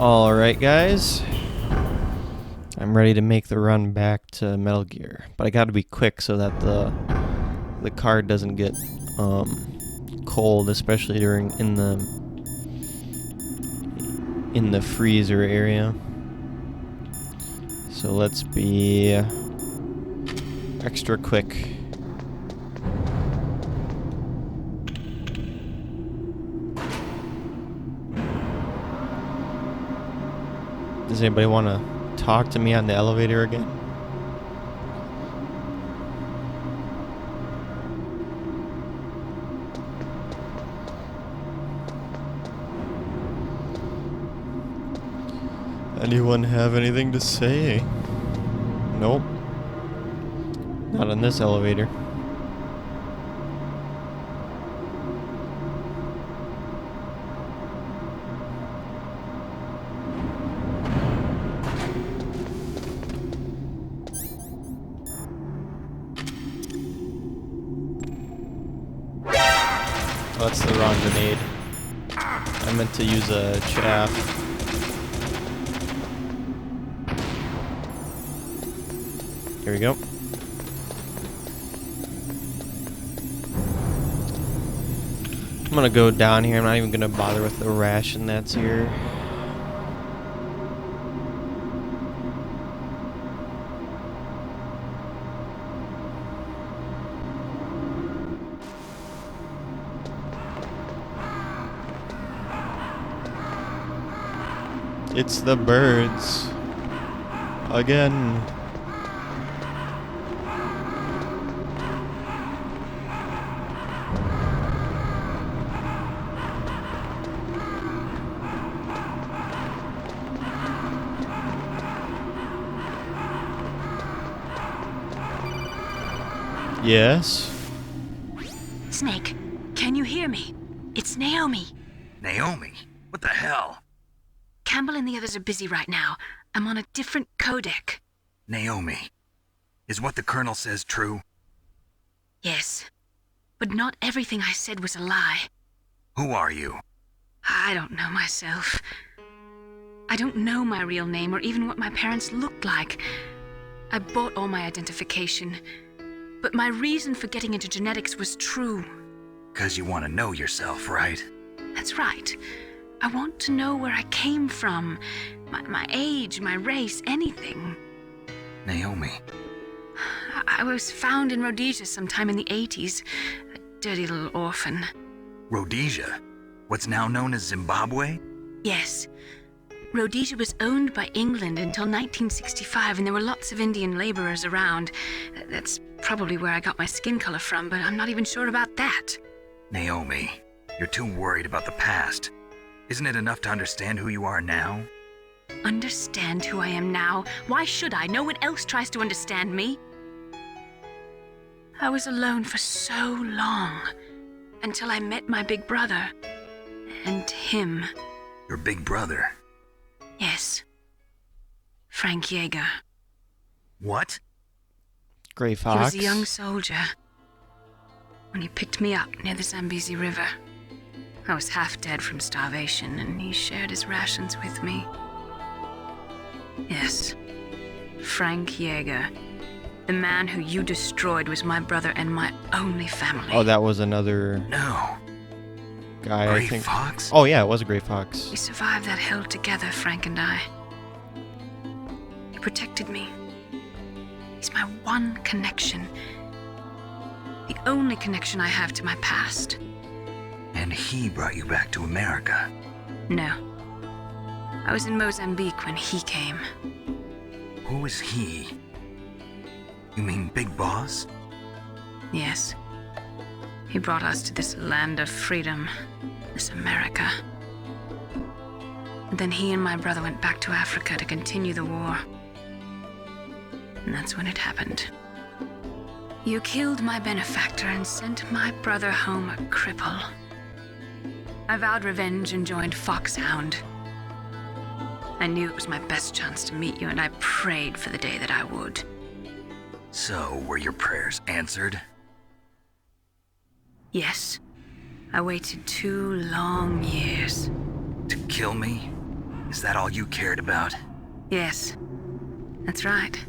Alright guys, I'm ready to make the run back to Metal Gear, but I gotta be quick so that the card doesn't get cold, especially in the freezer area. So let's be extra quick. Does anybody want to talk to me on the elevator again? Anyone have anything to say? Nope. Not on this elevator. Oh, that's the wrong grenade. I meant to use a chaff. Here we go. I'm gonna go down here. I'm not even gonna bother with the ration that's here. It's the birds. Again. Yes? Snake, can you hear me? It's Naomi. Naomi? What the hell? Campbell and the others are busy right now. I'm on a different codec. Naomi, is what the Colonel says true? Yes, but not everything I said was a lie. Who are you? I don't know myself. I don't know my real name or even what my parents looked like. I bought all my identification, but my reason for getting into genetics was true. 'Cause you want to know yourself, right? That's right. I want to know where I came from, my age, my race, anything. Naomi. I was found in Rhodesia sometime in the 80s, a dirty little orphan. Rhodesia? What's now known as Zimbabwe? Yes. Rhodesia was owned by England until 1965, and there were lots of Indian laborers around. That's probably where I got my skin color from, but I'm not even sure about that. Naomi, you're too worried about the past. Isn't it enough to understand who you are now? Understand who I am now? Why should I? No one else tries to understand me. I was alone for so long, until I met my big brother. And him. Your big brother? Yes. Frank Yeager. What? Gray He Fox. was a young soldier when he picked me up near the Zambezi River. I was half dead from starvation, and he shared his rations with me. Yes, Frank Yeager. The man who you destroyed was my brother and my only family. Oh, that was another No. guy, Gray I think. Fox? Oh yeah, it was a Gray Fox. We survived that hell together, Frank and I. He protected me. He's my one connection. The only connection I have to my past. And he brought you back to America? No. I was in Mozambique when he came. Who is he? You mean Big Boss? Yes. He brought us to this land of freedom, this America. And then he and my brother went back to Africa to continue the war. And that's when it happened. You killed my benefactor and sent my brother home a cripple. I vowed revenge and joined Foxhound. I knew it was my best chance to meet you, and I prayed for the day that I would. So, were your prayers answered? Yes. I waited 2 long years. To kill me? Is that all you cared about? Yes, that's right.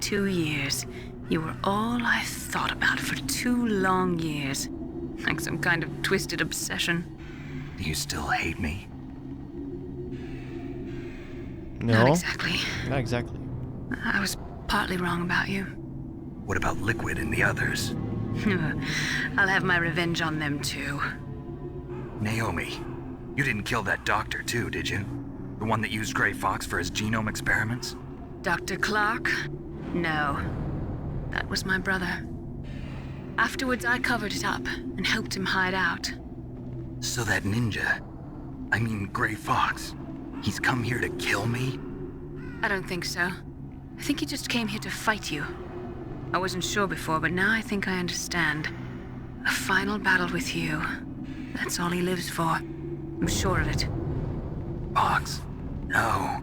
2 years. You were all I thought about for 2 long years. Like some kind of twisted obsession. Do you still hate me? No. Not exactly. Not exactly. I was partly wrong about you. What about Liquid and the others? I'll have my revenge on them too. Naomi, you didn't kill that doctor too, did you? The one that used Grey Fox for his genome experiments? Dr. Clark? No. That was my brother. Afterwards, I covered it up and helped him hide out. So that ninja, I mean Grey Fox, he's come here to kill me? I don't think so. I think he just came here to fight you. I wasn't sure before, but now I think I understand. A final battle with you. That's all he lives for. I'm sure of it. Fox? No.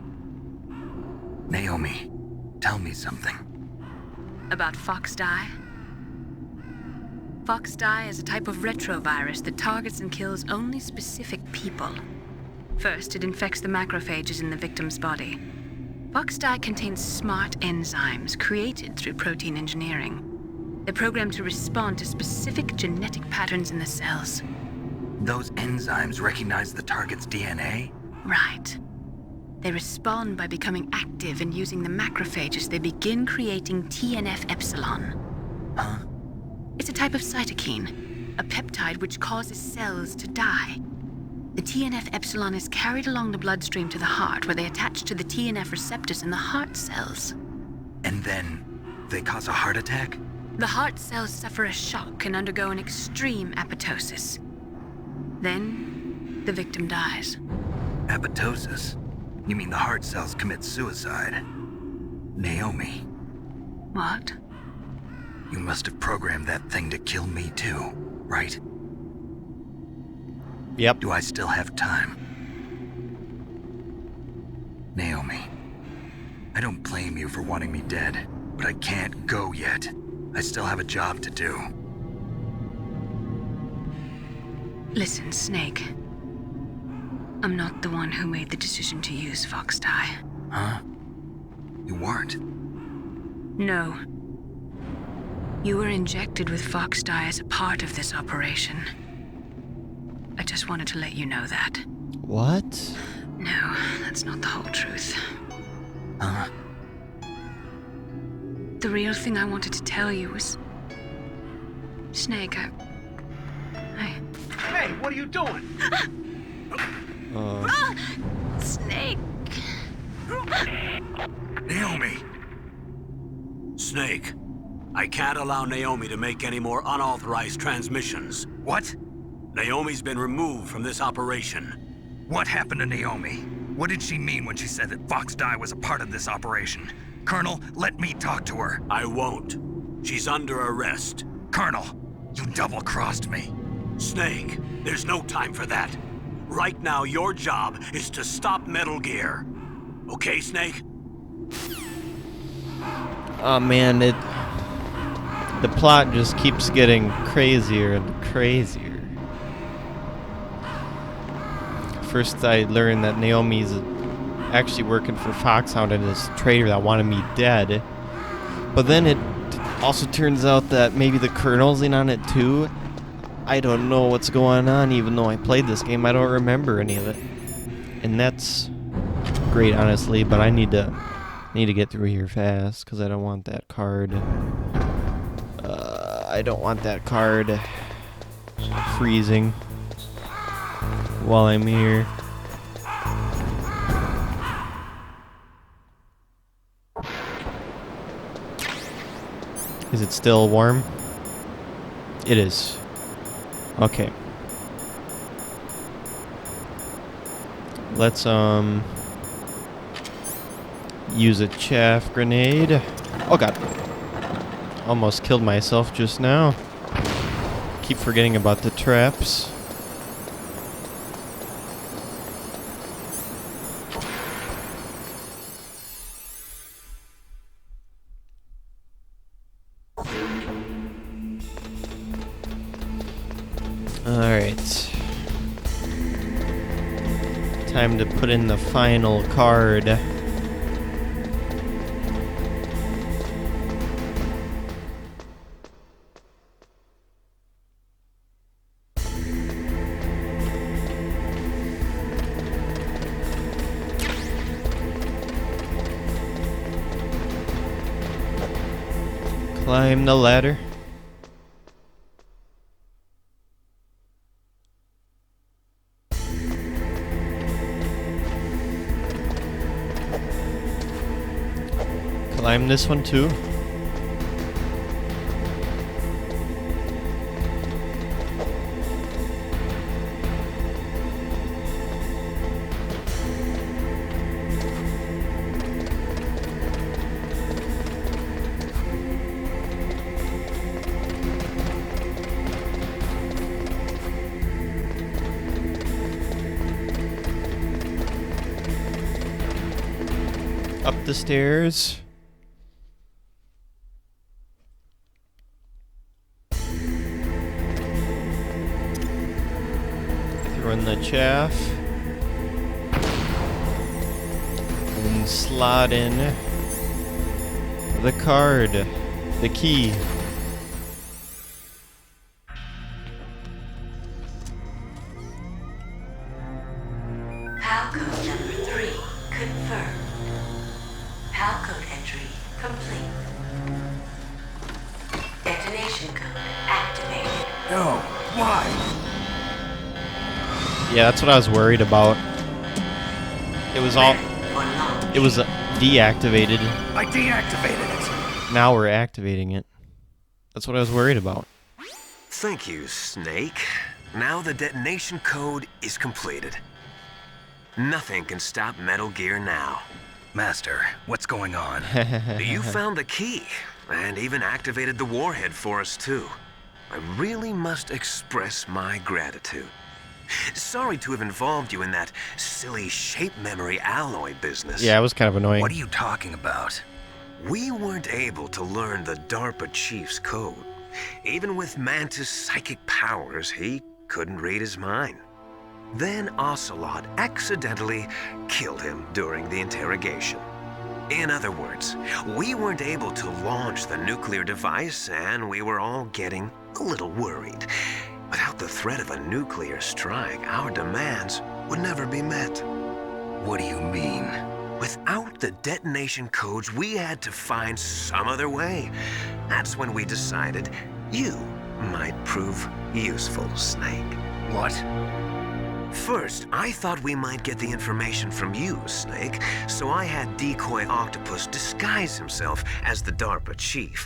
Naomi, tell me something. About Fox Die? Fox Die is a type of retrovirus that targets and kills only specific people. First, it infects the macrophages in the victim's body. Fox Die contains smart enzymes created through protein engineering. They're programmed to respond to specific genetic patterns in the cells. Those enzymes recognize the target's DNA? Right. They respond by becoming active and using the macrophages. They begin creating TNF-epsilon. Huh? It's a type of cytokine, a peptide which causes cells to die. The TNF-epsilon is carried along the bloodstream to the heart, where they attach to the TNF receptors in the heart cells. And then they cause a heart attack? The heart cells suffer a shock and undergo an extreme apoptosis. Then, the victim dies. Apoptosis? You mean the heart cells commit suicide? Naomi, What? you must have programmed that thing to kill me too, right? Yep. Do I still have time? Naomi, I don't blame you for wanting me dead, but I can't go yet. I still have a job to do. Listen, Snake. I'm not the one who made the decision to use Fox Die. Huh? You weren't? No. You were injected with Fox Die as a part of this operation. I just wanted to let you know that. What? No, that's not the whole truth. Huh? The real thing I wanted to tell you was... Snake, I... Hey, what are you doing? Snake! Naomi! Snake, I can't allow Naomi to make any more unauthorized transmissions. What? Naomi's been removed from this operation. What happened to Naomi? What did she mean when she said that Fox Die was a part of this operation? Colonel, let me talk to her. I won't. She's under arrest. Colonel, you double-crossed me. Snake, there's no time for that. Right now, your job is to stop Metal Gear. Okay, Snake? Oh man, the plot just keeps getting crazier and crazier. First I learned that Naomi's actually working for Foxhound and this traitor that wanted me dead. But then it also turns out that maybe the Colonel's in on it too. I don't know what's going on, even though I played this game. I don't remember any of it. And that's great, honestly, but I need to get through here fast, because I don't want that card. I don't want that card freezing while I'm here. Is it still warm? It is. Okay. Let's use a chaff grenade. Oh god. Almost killed myself just now. Keep forgetting about the traps. Alright. Time to put in the final card. Climb the ladder. Climb this one too. Up the stairs. Throw in the chaff. And slot in the card. The key. PAL code number 3 confirmed. PAL code entry complete. Detonation code activated. No, why? Yeah, that's what I was worried about. It was all... For launch. It was deactivated. I deactivated it. Now we're activating it. That's what I was worried about. Thank you, Snake. Now the detonation code is completed. Nothing can stop Metal Gear now. Master, what's going on? You found the key, and even activated the warhead for us, too. I really must express my gratitude. Sorry to have involved you in that silly shape memory alloy business. Yeah, it was kind of annoying. What are you talking about? We weren't able to learn the DARPA chief's code. Even with Mantis' psychic powers, he couldn't read his mind. Then Ocelot accidentally killed him during the interrogation. In other words, we weren't able to launch the nuclear device, and we were all getting a little worried. Without the threat of a nuclear strike, our demands would never be met. What do you mean? Without the detonation codes, we had to find some other way. That's when we decided you might prove useful, Snake. What? First, I thought we might get the information from you, Snake, so I had Decoy Octopus disguise himself as the DARPA chief.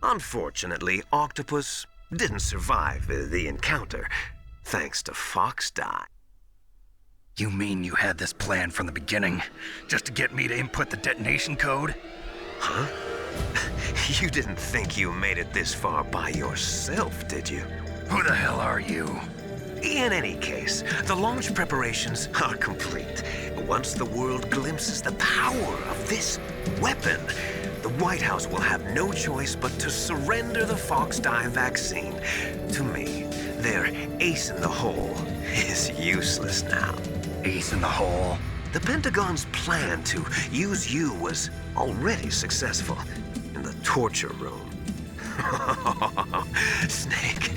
Unfortunately, Octopus didn't survive the encounter, thanks to Fox Die. You mean you had this plan from the beginning, just to get me to input the detonation code? Huh? You didn't think you made it this far by yourself, did you? Who the hell are you? In any case, the launch preparations are complete. Once the world glimpses the power of this weapon, the White House will have no choice but to surrender the Fox Die vaccine to me. Their ace in the hole is useless now. Ace in the hole? The Pentagon's plan to use you was already successful in the torture room. Snake,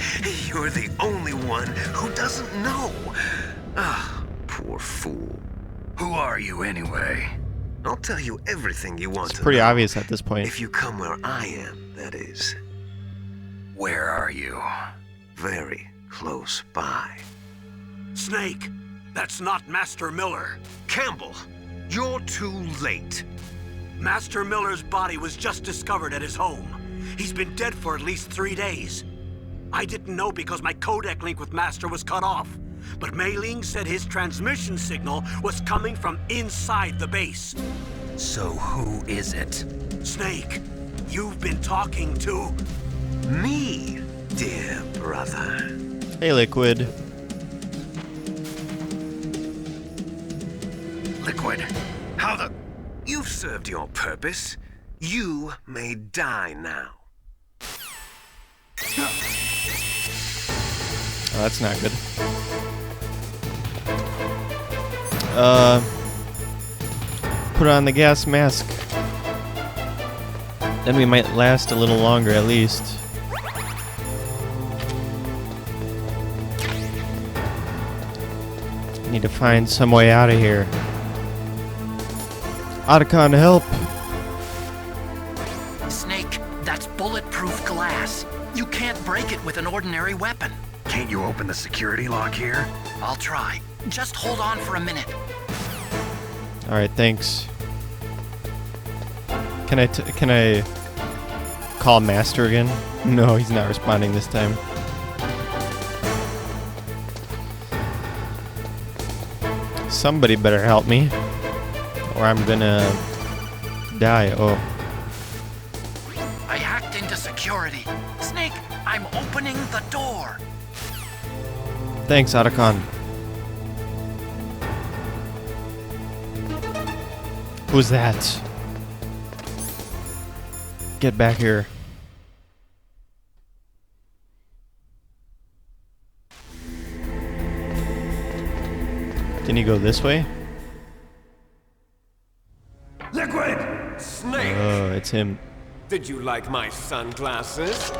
you're the only one who doesn't know. Ah, poor fool. Who are you anyway? I'll tell you everything you want It's to pretty know. obvious at this point. If you come where I am, that is. Where are you? Very close by. Snake, that's not Master Miller. Campbell, you're too late. Master Miller's body was just discovered at his home. He's been dead for at least 3 days. I didn't know because my codec link with Master was cut off. But Mei Ling said his transmission signal was coming from inside the base. So who is it? Snake, you've been talking to me, dear brother. Hey, Liquid. Liquid. How the... You've served your purpose. You may die now. Oh, that's not good. put on the gas mask. Then we might last a little longer at least. Need to find some way out of here. Otacon, help! Snake, that's bulletproof glass. You can't break it with an ordinary weapon. Can't you open the security lock here? I'll try. Just hold on for a minute. Alright, thanks. Can I call Master again? No, he's not responding this time. Somebody better help me, or I'm gonna die. Oh. I hacked into security. Snake, I'm opening the door. Thanks, Otacon. Who's that? Get back here. Can you go this way? Liquid! Snake! Oh, it's him. Did you like my sunglasses?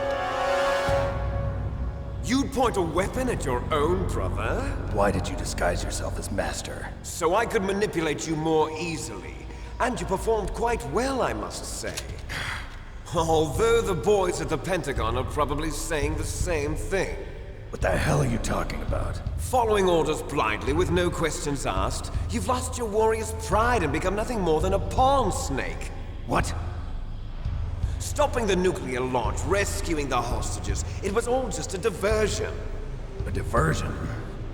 You'd point a weapon at your own brother? Why did you disguise yourself as Master? So I could manipulate you more easily. And you performed quite well, I must say. Although the boys at the Pentagon are probably saying the same thing. What the hell are you talking about? Following orders blindly with no questions asked, you've lost your warrior's pride and become nothing more than a pawn, Snake. What? Stopping the nuclear launch, rescuing the hostages, it was all just a diversion. A diversion?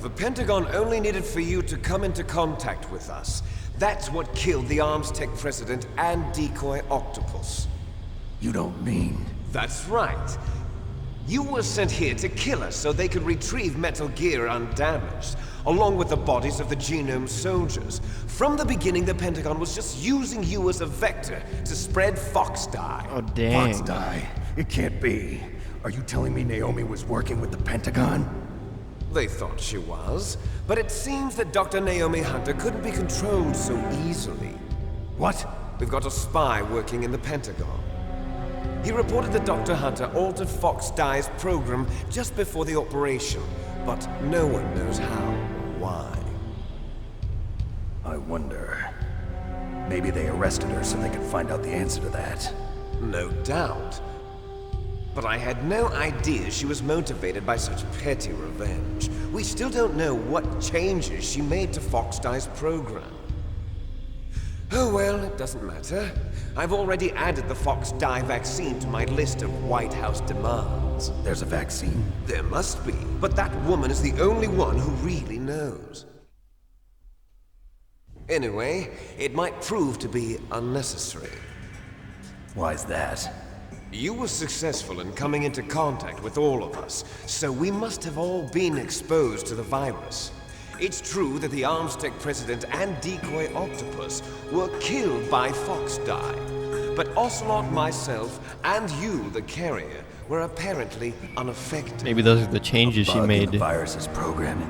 The Pentagon only needed for you to come into contact with us. That's what killed the Arms Tech president and decoy octopus. You don't mean... That's right. You were sent here to kill us so they could retrieve Metal Gear undamaged, along with the bodies of the Genome soldiers. From the beginning, the Pentagon was just using you as a vector to spread Fox Dye. Oh, dang. Fox Dye? It can't be. Are you telling me Naomi was working with the Pentagon? They thought she was, but it seems that Dr. Naomi Hunter couldn't be controlled so easily. What? We've got a spy working in the Pentagon. He reported that Dr. Hunter altered Fox Dye's program just before the operation, but no one knows how or why. I wonder... Maybe they arrested her so they could find out the answer to that. No doubt. But I had no idea she was motivated by such petty revenge. We still don't know what changes she made to Fox Dye's program. Oh well, it doesn't matter. I've already added the Fox Dye vaccine to my list of White House demands. There's a vaccine? There must be, but that woman is the only one who really knows. Anyway, it might prove to be unnecessary. Why's that? You were successful in coming into contact with all of us, so we must have all been exposed to the virus. It's true that the Arms Tech president and decoy octopus were killed by Fox Dye, but Ocelot, myself, and you, the carrier, were apparently unaffected. Maybe those are the changes she Bug in made. the virus's programming.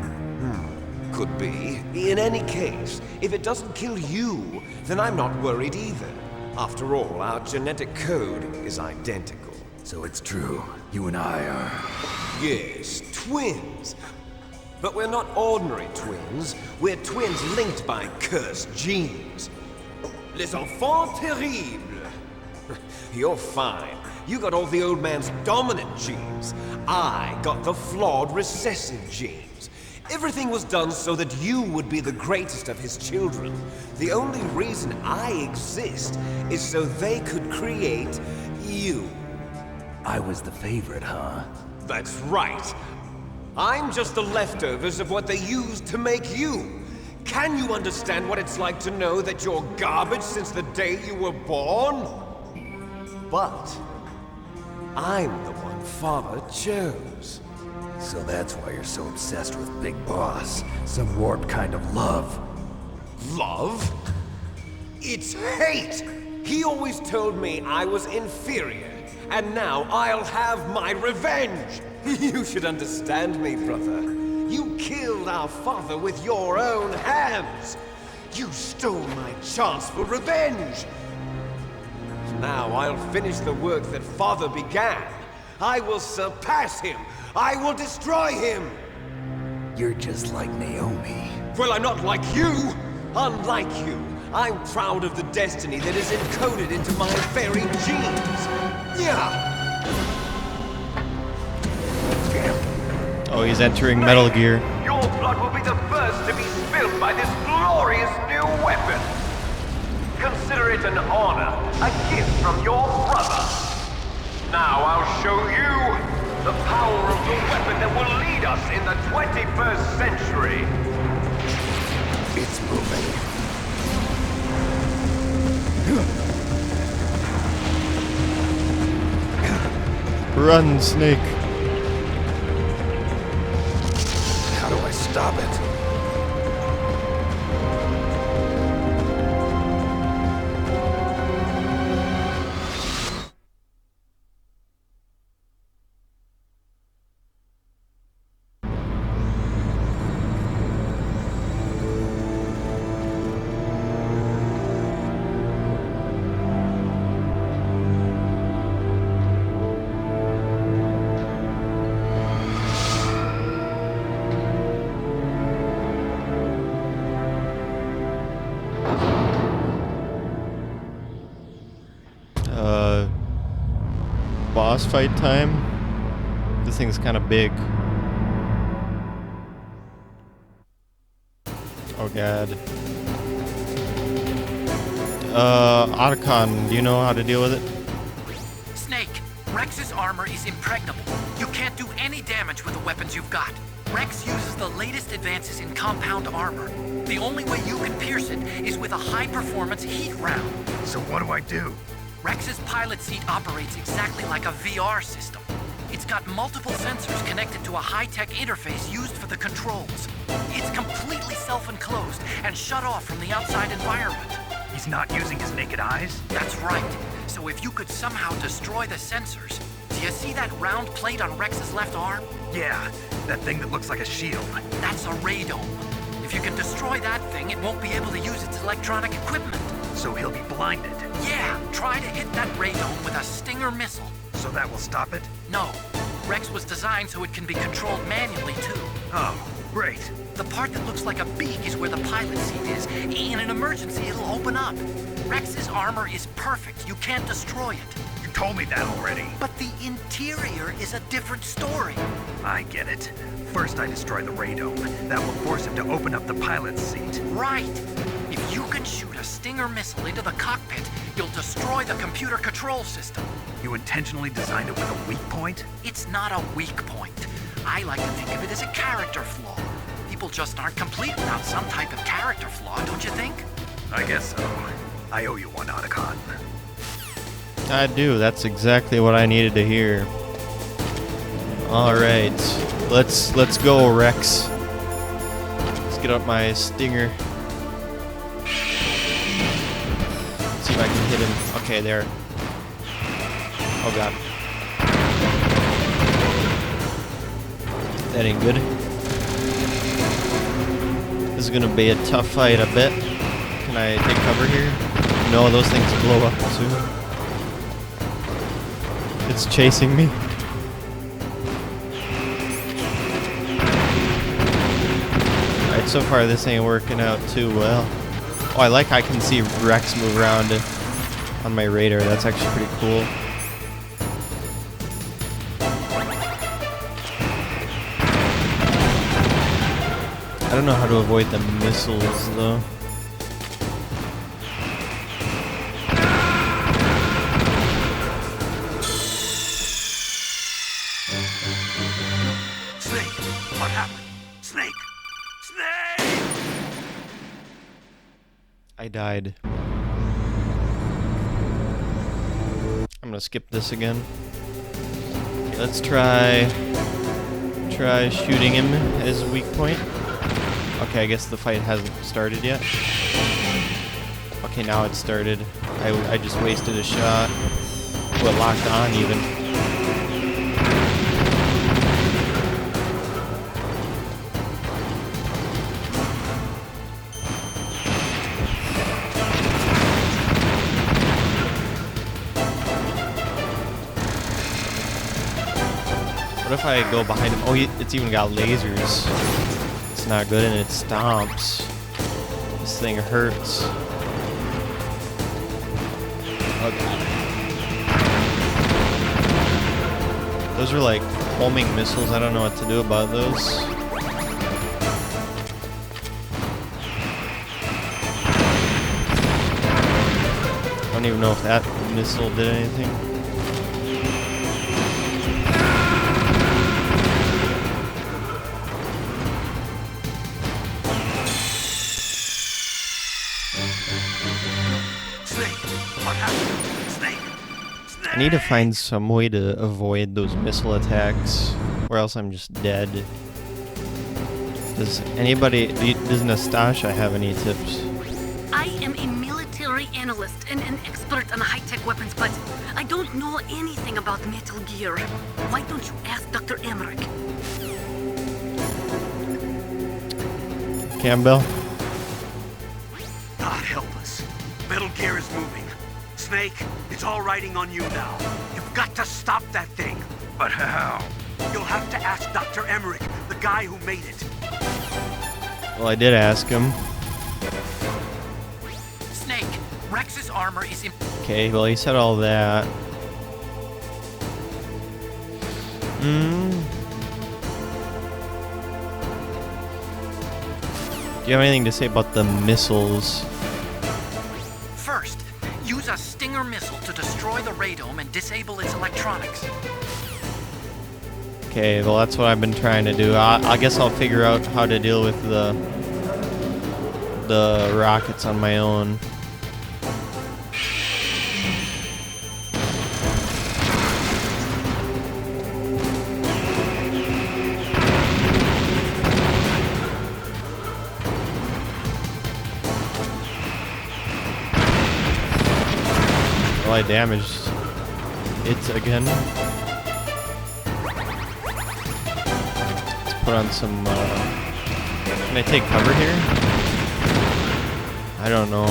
Could be. In any case, if it doesn't kill you, then I'm not worried either. After all, our genetic code is identical. So it's true. You and I are... Yes, twins. But we're not ordinary twins. We're twins linked by cursed genes. Les enfants terribles. You're fine. You got all the old man's dominant genes. I got the flawed recessive genes. Everything was done so that you would be the greatest of his children. The only reason I exist is so they could create you. I was the favorite, huh? That's right. I'm just the leftovers of what they used to make you. Can you understand what it's like to know that you're garbage since the day you were born? But I'm the one Father chose. So that's why you're so obsessed with Big Boss. Some warped kind of love. Love? It's hate! He always told me I was inferior, and now I'll have my revenge! You should understand me, brother. You killed our father with your own hands. You stole my chance for revenge! Now I'll finish the work that Father began. I will surpass him! I will destroy him! You're just like Naomi. Well, I'm not like you! Unlike you, I'm proud of the destiny that is encoded into my very genes! Yeah! Oh, he's entering Metal Gear. Your blood will be the first to be spilled by this glorious new weapon! Consider it an honor, a gift from your brother! Now I'll show you the power of the weapon that will lead us in the 21st century! It's moving. Run, Snake. How do I stop it? Boss fight time. This thing's kind of big. Oh god. Otacon, do you know how to deal with it? Snake, Rex's armor is impregnable. You can't do any damage with the weapons you've got. Rex uses the latest advances in compound armor. The only way you can pierce it is with a high-performance heat round. So what do I do? Rex's pilot seat operates exactly like a VR system. It's got multiple sensors connected to a high-tech interface used for the controls. It's completely self-enclosed and shut off from the outside environment. He's not using his naked eyes? That's right. So if you could somehow destroy the sensors... Do you see that round plate on Rex's left arm? Yeah, that thing that looks like a shield. That's a radome. If you can destroy that thing, it won't be able to use its electronic equipment. So he'll be blinded. Yeah, try to hit that radome with a Stinger missile. So that will stop it? No. Rex was designed so it can be controlled manually, too. Oh, great. The part that looks like a beak is where the pilot seat is. In an emergency, it'll open up. Rex's armor is perfect. You can't destroy it. You told me that already. But the interior is a different story. I get it. First I destroy the radome. That will force him to open up the pilot's seat. Right. If you can shoot a Stinger missile into the cockpit, you'll destroy the computer control system. You intentionally designed it with a weak point? It's not a weak point. I like to think of it as a character flaw. People just aren't complete without some type of character flaw, don't you think? I guess so. I owe you one, Otacon. I do. That's exactly what I needed to hear. All right, let's go, Rex. Let's get up my Stinger. See if I can hit him. Okay, there. Oh god. That ain't good. This is gonna be a tough fight, I bet. Can I take cover here? No, those things blow up soon. It's chasing me. Alright, so far this ain't working out too well. Oh, I like I can see Rex move around on my radar. That's actually pretty cool. I don't know how to avoid the missiles though. Snake! What happened? Snake! Snake! I died. I'm gonna skip this again. Okay, let's try shooting him at his weak point. Okay, I guess the fight hasn't started yet. Okay, now it's started. I just wasted a shot. Well, locked on even. What if I go behind him? Oh, it's even got lasers. It's not good, and it stomps. This thing hurts. Oh god. Those are like homing missiles. I don't know what to do about those. I don't even know if that missile did anything. I need to find some way to avoid those missile attacks, or else I'm just dead. Does Nastasha have any tips? I am a military analyst and an expert on high-tech weapons, but I don't know anything about Metal Gear. Why don't you ask Dr. Emmerich? Campbell? God help us. Metal Gear is moving. Snake, it's all riding on you now. You've got to stop that thing. But how? You'll have to ask Dr. Emmerich, the guy who made it. Well, I did ask him. Snake, Rex's armor is Okay, well, he said all that. Do you have anything to say about the missiles? First, use a Stinger missile to destroy the radome and disable its electronics. Okay, well, that's what I've been trying to do. I guess I'll figure out how to deal with the rockets on my own. Well, I damaged it again. Let's put on some, can I take cover here? I don't know.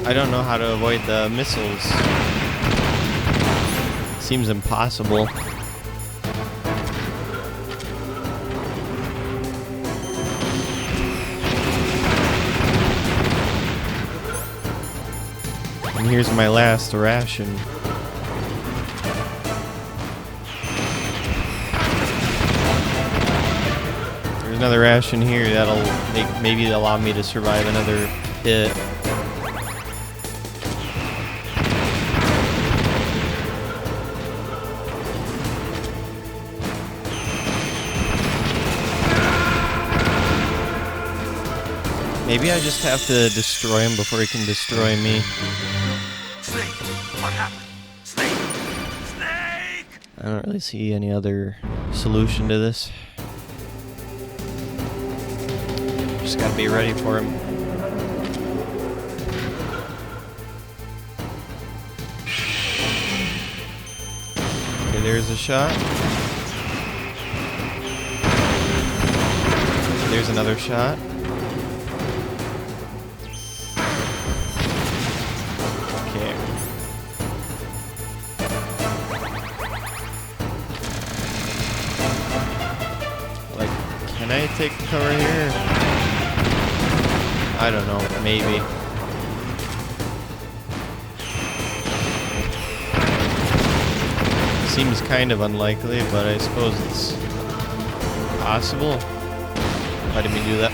I don't know how to avoid the missiles. Seems impossible. And here's my last ration. There's another ration here that'll maybe allow me to survive another hit. Maybe I just have to destroy him before he can destroy me. Snake, what happened? Snake! Snake! I don't really see any other solution to this. Just gotta be ready for him. Okay, there's a shot. There's another shot. Can I take cover here? I don't know, maybe. Seems kind of unlikely, but I suppose it's possible. Why did we do that?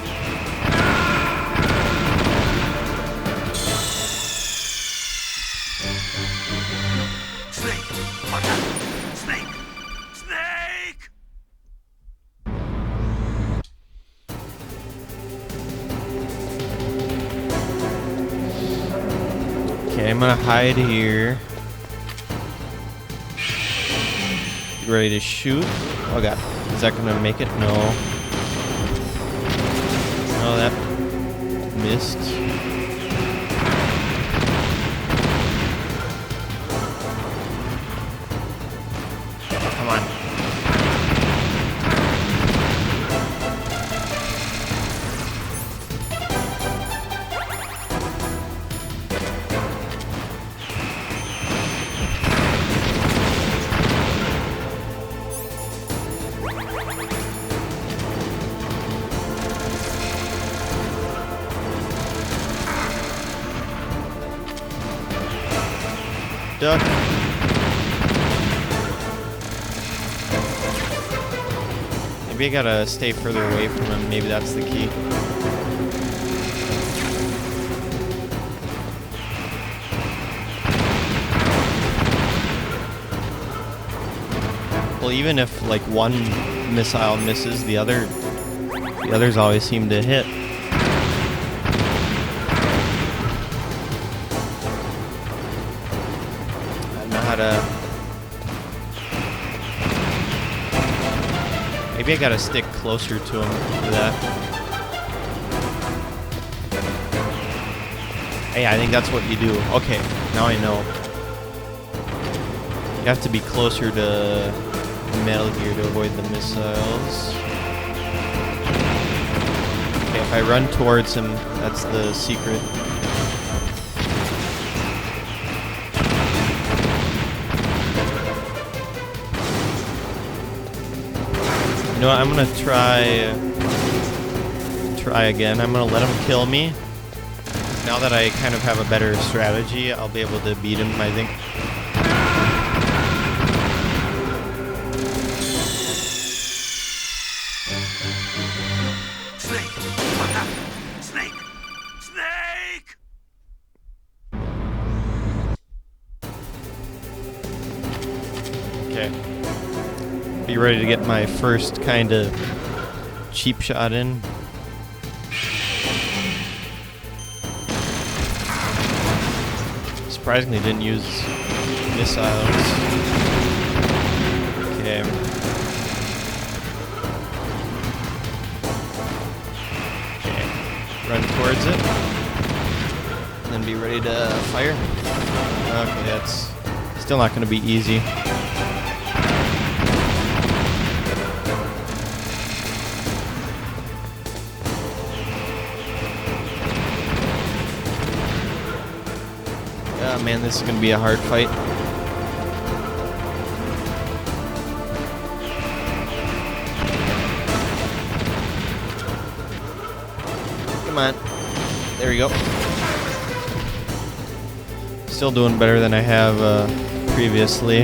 Snake! What happened? Snake! Snake! Okay, I'm gonna hide here. Get ready to shoot. Oh god, is that gonna make it? No. No, missed. Come on. Duck. Maybe I gotta stay further away from him. Maybe that's the key. Well, even if like one missile misses, the others always seem to hit. Maybe I gotta stick closer to him for that. Hey, I think that's what you do. Okay, now I know. You have to be closer to Metal Gear to avoid the missiles. Okay, if I run towards him, that's the secret. You know what, I'm gonna try again. I'm gonna let him kill me. Now that I kind of have a better strategy, I'll be able to beat him, I think. Snake! What happened? Snake! Snake! Okay. Be ready to get my first kind of cheap shot in. Surprisingly didn't use missiles. Okay. Okay. Run towards it. And then be ready to fire. Okay, that's still not going to be easy. Oh man, this is gonna be a hard fight. Come on. There we go. Still doing better than I have previously.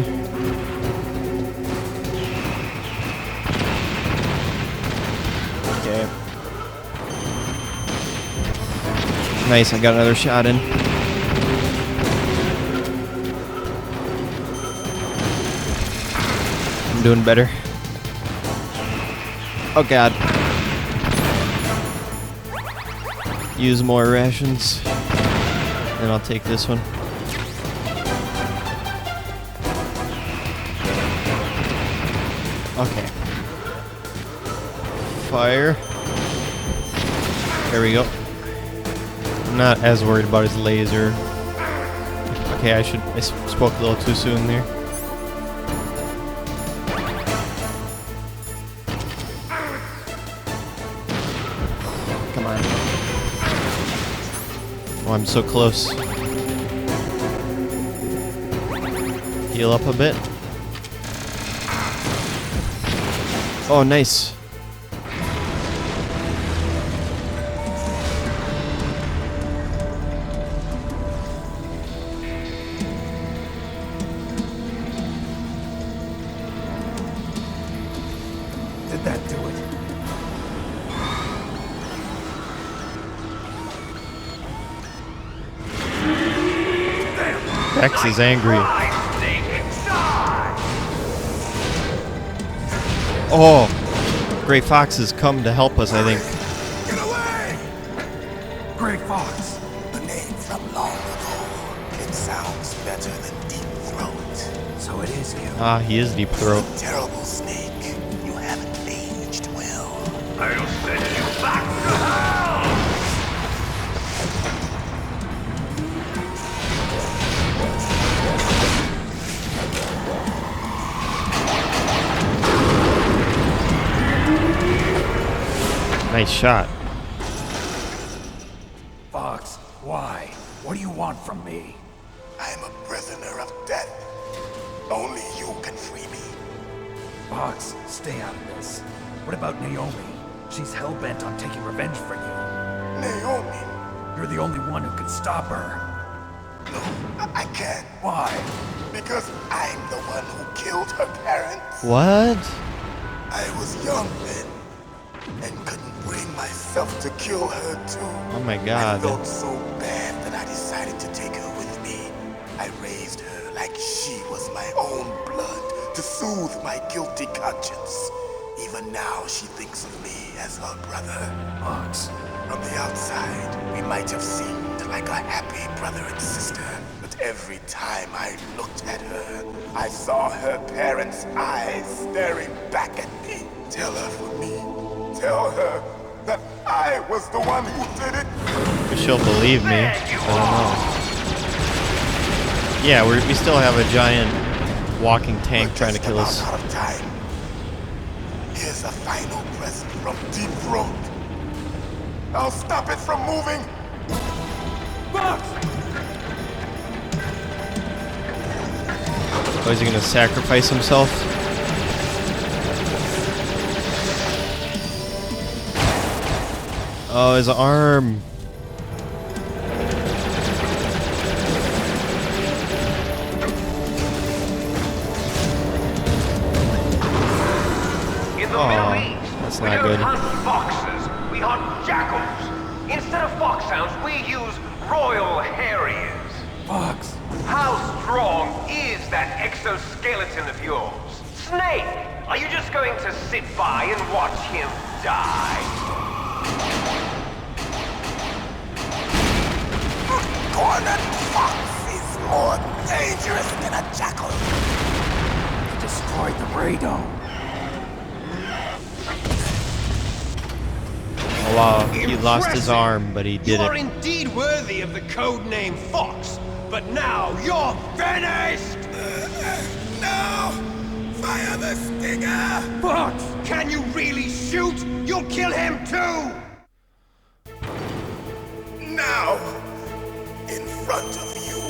Okay. Nice, I got another shot in. I'm doing better. Oh god. Use more rations. And I'll take this one. Okay. Fire. There we go. I'm not as worried about his laser. Okay, I spoke a little too soon there. Come on. Oh, I'm so close. Heal up a bit. Oh, nice. Did that do it? Vex is angry. Oh, Gray Fox has come to help us, I think. Get away! Grey Fox. A name from long ago. It sounds better than Deep Throat. So it is you. Ah, he is Deep Throat. Terrible snake. You haven't aged well. I'll send you back to hell! Nice shot. Fox, why? What do you want from me? I am a prisoner of death. Only you can free me. Fox, stay out of this. What about Naomi? She's hell-bent on taking revenge for you. Naomi? You're the only one who can stop her. No, I can't. Why? Because I'm the one who killed her parents. What? I was young then, and couldn't bring myself to kill her too. Oh my I god. felt so bad that I decided to take her with me. I raised her like she was my own blood to soothe my guilty conscience. Even now, she thinks of me as her brother. Fox. From the outside, we might have seemed like a happy brother and sister, but every time I looked at her, I saw her parents' eyes staring back at me. Tell her for me. Tell her that I was the one who did it. If she'll believe me. I don't know. Yeah, we still have a giant walking tank We're trying to just kill about us. out of time. Here's a final present from Deep Throat. I'll stop it from moving. Fox! Oh, is he gonna sacrifice himself? Oh, his arm. In the Oh, Middle East, that's we not don't good. hunt foxes, we hunt jackals. Instead of foxhounds, we use royal harriers. Fox! How strong is that exoskeleton of yours? Snake, are you just going to sit by and watch him die? Cornered fox is more dangerous than a jackal. Destroyed the radome. Allah, he lost his arm, but he did You are it. indeed worthy of the code name Fox, but now you're finished! No! Fire the stinger! Fox, can you really shoot? You'll kill him too! Now, in front of you,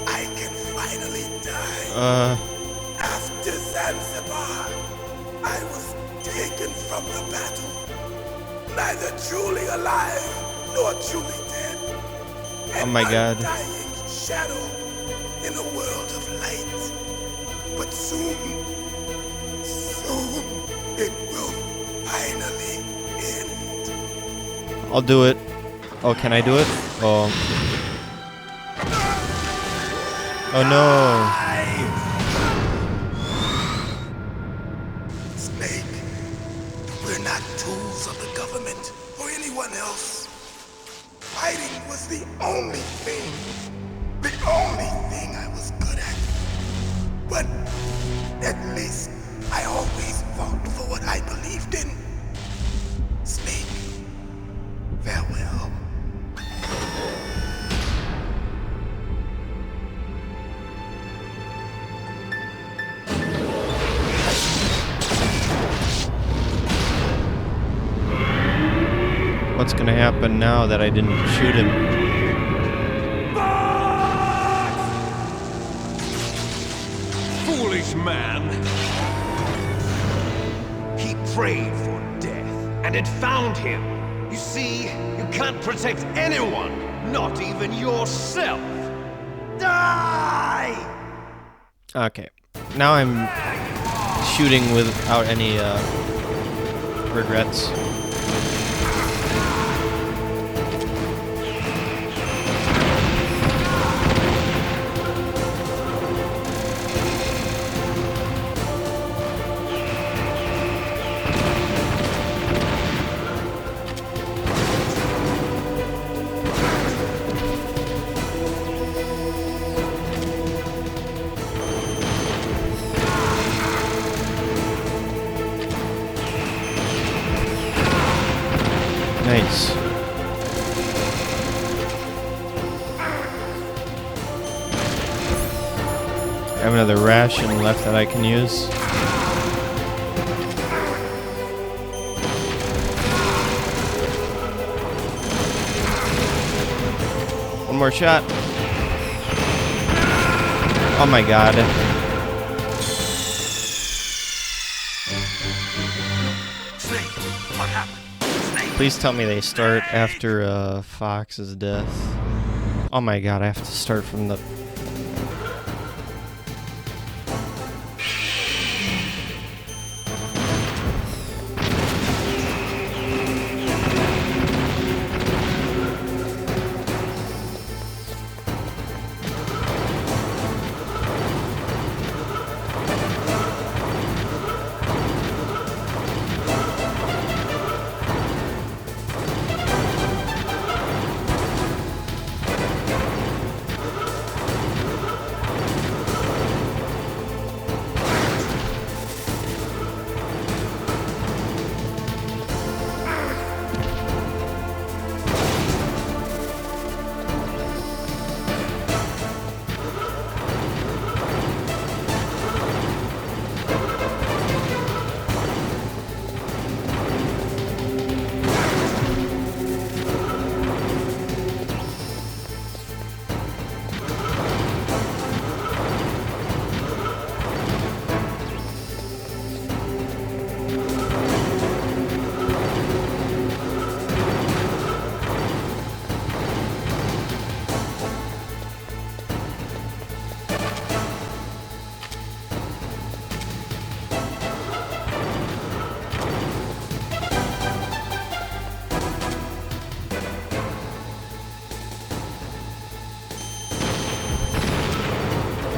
I can finally die. After Zanzibar, I was taken from the battle. Neither truly alive, nor truly dead. Oh my god. Dying shadow in a world of light. But soon, it will finally end. I'll do it. Oh, can I do it? Oh. Oh no. Snake, we're not tools of the government or anyone else. Fighting was the only thing I was good at. But at least I always fought for what I believed in. Snake, farewell. What's gonna happen now that I didn't shoot him? Foolish man! He prayed for death, and it found him. You see, you can't protect anyone, not even yourself. Die! Okay. Now I'm shooting without any regrets. Nice. I have another ration left that I can use. One more shot. Oh my god. Snake, what happened? Snake. Please tell me they start after Fox's death. Oh my god, I have to start from the...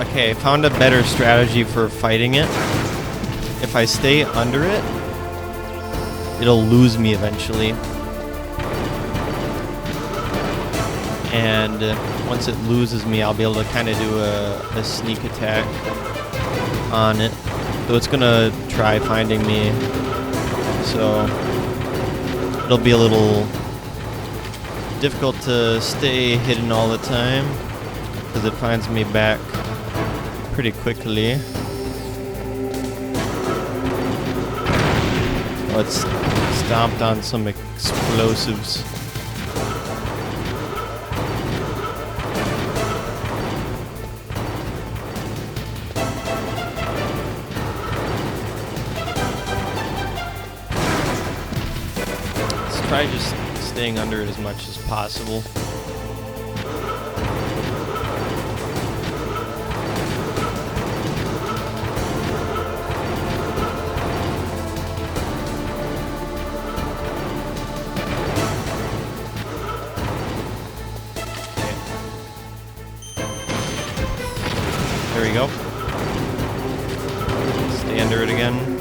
Okay, I found a better strategy for fighting it. If I stay under it, it'll lose me eventually. And once it loses me, I'll be able to kind of do a sneak attack on it. Though it's gonna try finding me, so it'll be a little difficult to stay hidden all the time because it finds me back pretty quickly. Oh, it's stomped on some explosives. Let's try just staying under it as much as possible. There we go. Stay under it again.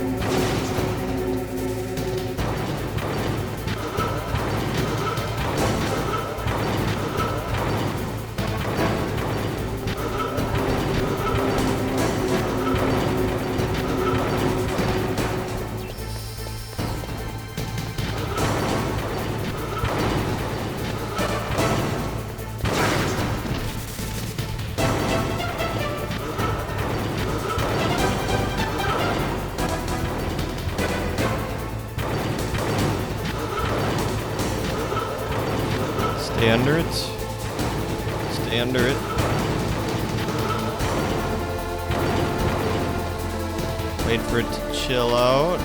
Stay under it. Stay under it. Wait for it to chill out.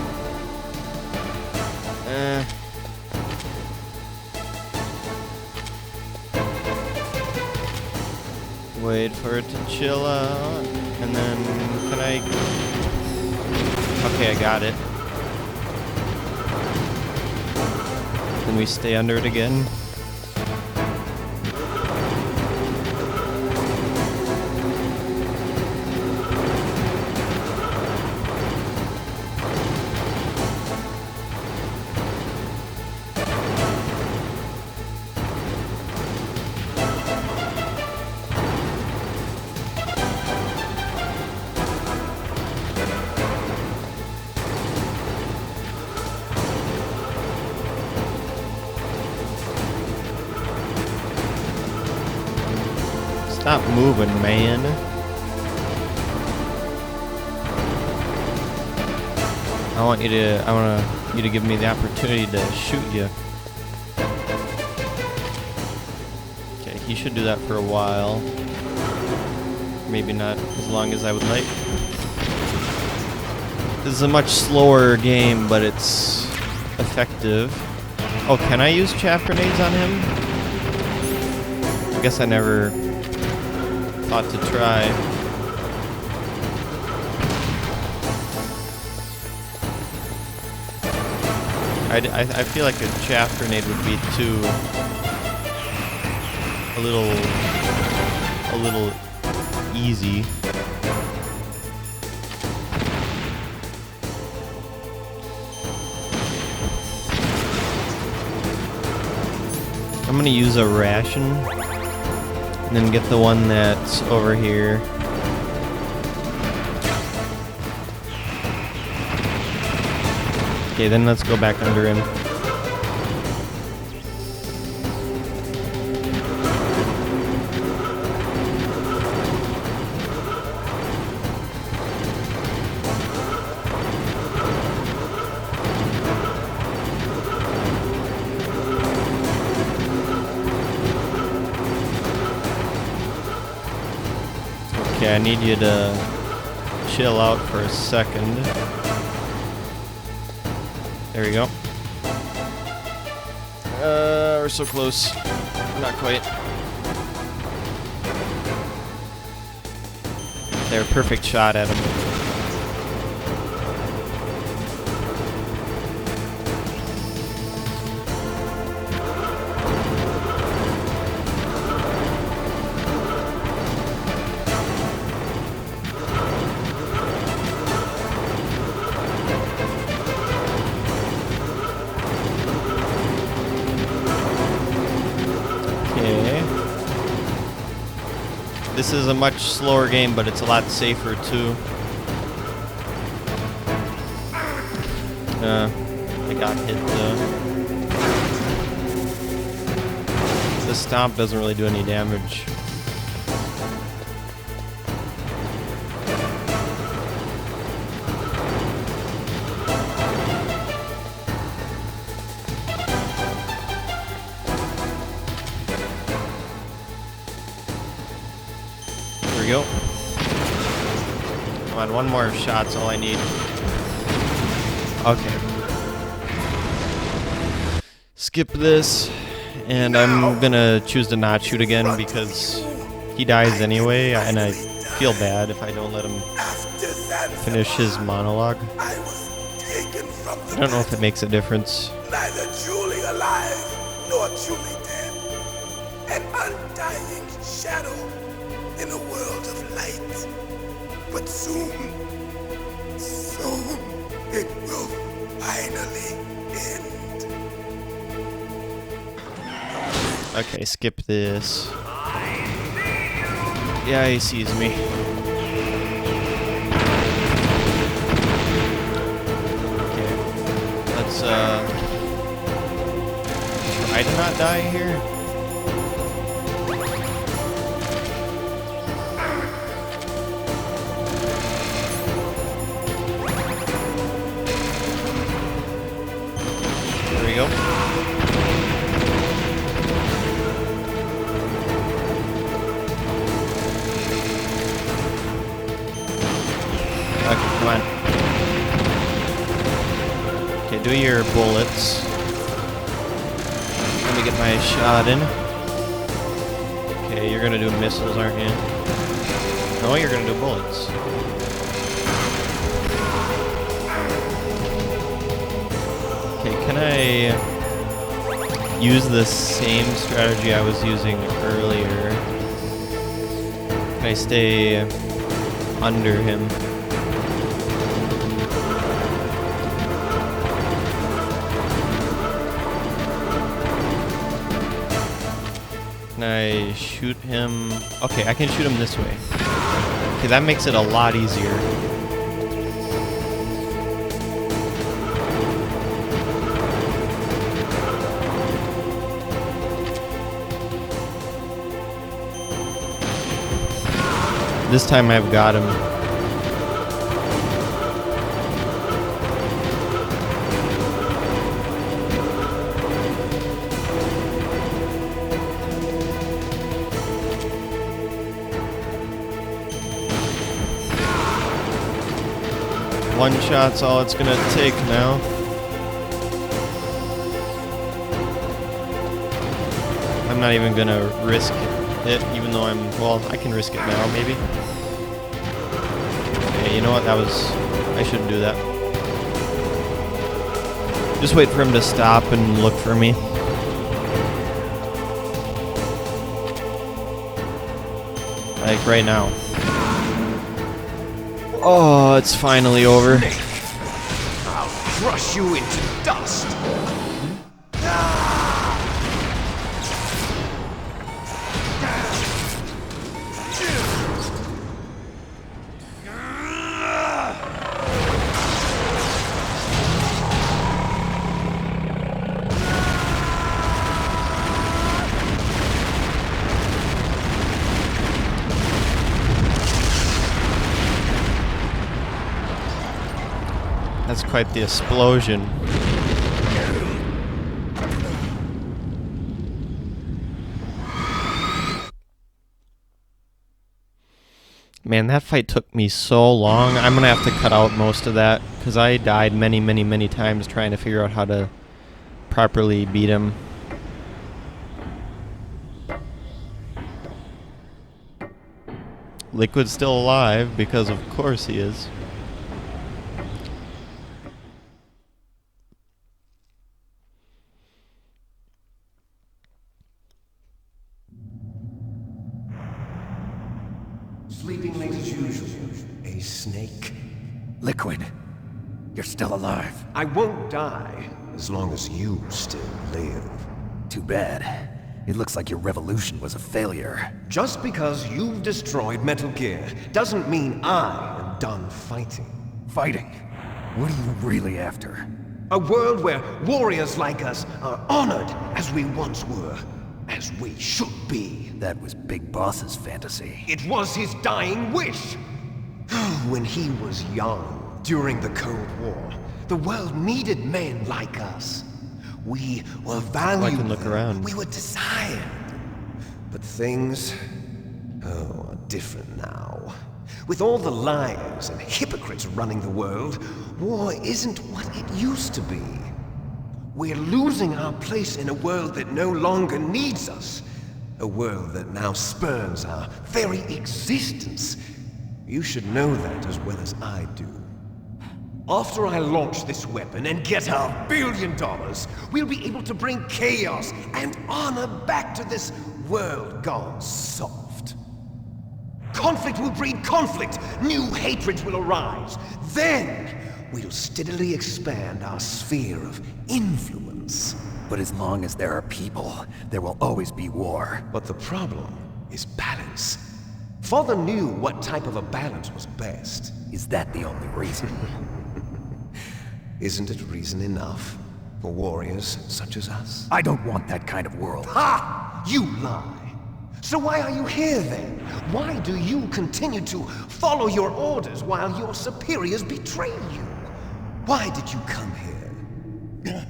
Wait for it to chill out. And then, can I... Okay, I got it. Then we stay under it again. Stop moving, man. I want you to give me the opportunity to shoot you. Okay, he should do that for a while. Maybe not as long as I would like. This is a much slower game, but it's effective. Oh, can I use chaff grenades on him? I guess I never thought to try. I feel like a chaff grenade would be too a little easy. I'm gonna use a ration and then get the one that's over here. Okay, then let's go back under him. Okay, I need you to chill out for a second. There we go. We're so close. Not quite. There, perfect shot at him. This is a much slower game, but it's a lot safer too. I got hit though. The stomp doesn't really do any damage. There we go. Come on, one more shot's all I need. Okay. Skip this, and I'm gonna choose to not shoot again because he dies anyway, and I feel bad if I don't let him finish his monologue. I don't know if it makes a difference. Neither truly alive nor truly dead. An undying shadow in a world of light. But soon it will finally end. Okay, skip this. Yeah, he sees me. Okay, let's try to not die here. There we go. Okay, come on. Okay, do your bullets. Let me get my shot in. Okay, you're gonna do missiles, aren't you? No, you're gonna do bullets. Okay, can I use the same strategy I was using earlier? Can I stay under him? Can I shoot him? Okay, I can shoot him this way. Okay, that makes it a lot easier. This time I've got him. One shot's all it's gonna take now. I'm not even gonna risk it, even though well, I can risk it now, maybe. Okay, you know what, I shouldn't do that. Just wait for him to stop and look for me. Like right now. Oh, it's finally over. I'll crush you into dust. That's quite the explosion. Man, that fight took me so long. I'm gonna have to cut out most of that because I died many, many, many times trying to figure out how to properly beat him. Liquid's still alive because of course he is. Sleeping late as usual. A snake. Liquid, you're still alive. I won't die as long as you still live. Too bad. It looks like your revolution was a failure. Just because you've destroyed Metal Gear doesn't mean I am done fighting. Fighting? What are you really after? A world where warriors like us are honored as we once were. As we should be. That was Big Boss's fantasy. It was his dying wish. When he was young, during the Cold War, the world needed men like us. We were valued. I can look around. We were desired. But things, are different now. With all the liars and hypocrites running the world, war isn't what it used to be. We're losing our place in a world that no longer needs us. A world that now spurns our very existence. You should know that as well as I do. After I launch this weapon and get our $1 billion, we'll be able to bring chaos and honor back to this world gone soft. Conflict will breed conflict. New hatreds will arise. Then we'll steadily expand our sphere of influence. But as long as there are people, there will always be war. But the problem is balance. Father knew what type of a balance was best. Is that the only reason? Isn't it reason enough for warriors such as us? I don't want that kind of world. Ha! You lie! So why are you here then? Why do you continue to follow your orders while your superiors betray you? Why did you come here?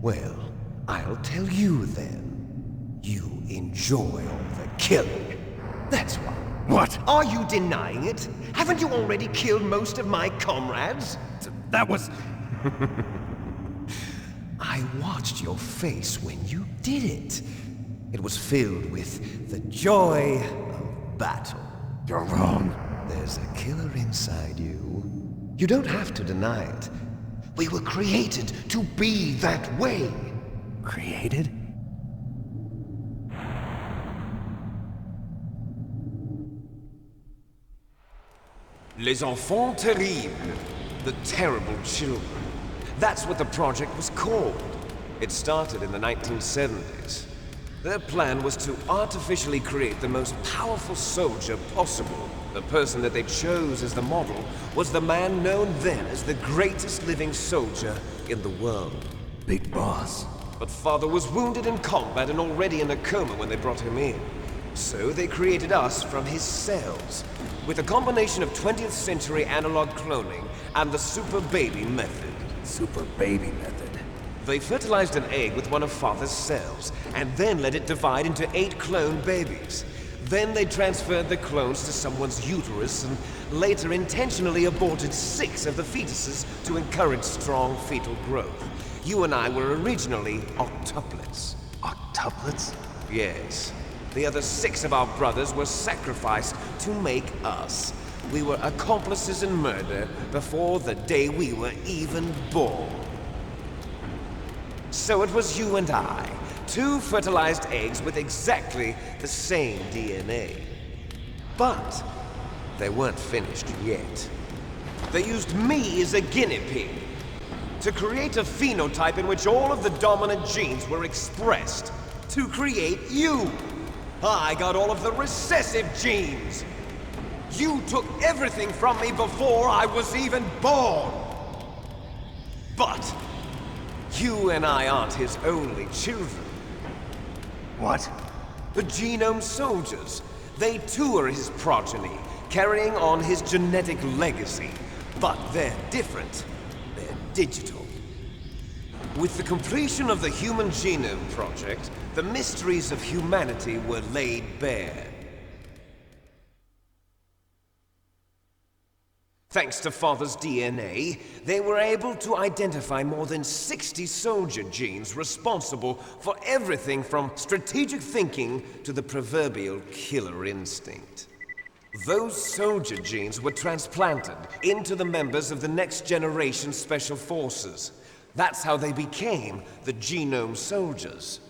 Well, I'll tell you then. You enjoy all the killing. That's why. What? Are you denying it? Haven't you already killed most of my comrades? That was... I watched your face when you did it. It was filled with the joy of battle. You're wrong. There's a killer inside you. You don't have to deny it. We were created to be that way. Created? Les enfants terribles. The terrible children. That's what the project was called. It started in the 1970s. Their plan was to artificially create the most powerful soldier possible. The person that they chose as the model was the man known then as the greatest living soldier in the world. Big Boss. But Father was wounded in combat and already in a coma when they brought him in. So they created us from his cells, with a combination of 20th century analog cloning and the super baby method. Super baby method. They fertilized an egg with one of Father's cells, and then let it divide into 8 clone babies. Then they transferred the clones to someone's uterus and later intentionally aborted 6 of the fetuses to encourage strong fetal growth. You and I were originally octuplets. Octuplets? Yes. The other 6 of our brothers were sacrificed to make us. We were accomplices in murder before the day we were even born. So it was you and I, 2 fertilized eggs with exactly the same DNA. But they weren't finished yet. They used me as a guinea pig to create a phenotype in which all of the dominant genes were expressed to create you. I got all of the recessive genes. You took everything from me before I was even born. But you and I aren't his only children. What? The Genome Soldiers. They too are his progeny, carrying on his genetic legacy. But they're different. They're digital. With the completion of the Human Genome Project, the mysteries of humanity were laid bare. Thanks to Father's DNA, they were able to identify more than 60 soldier genes responsible for everything from strategic thinking to the proverbial killer instinct. Those soldier genes were transplanted into the members of the next generation Special Forces. That's how they became the Genome Soldiers.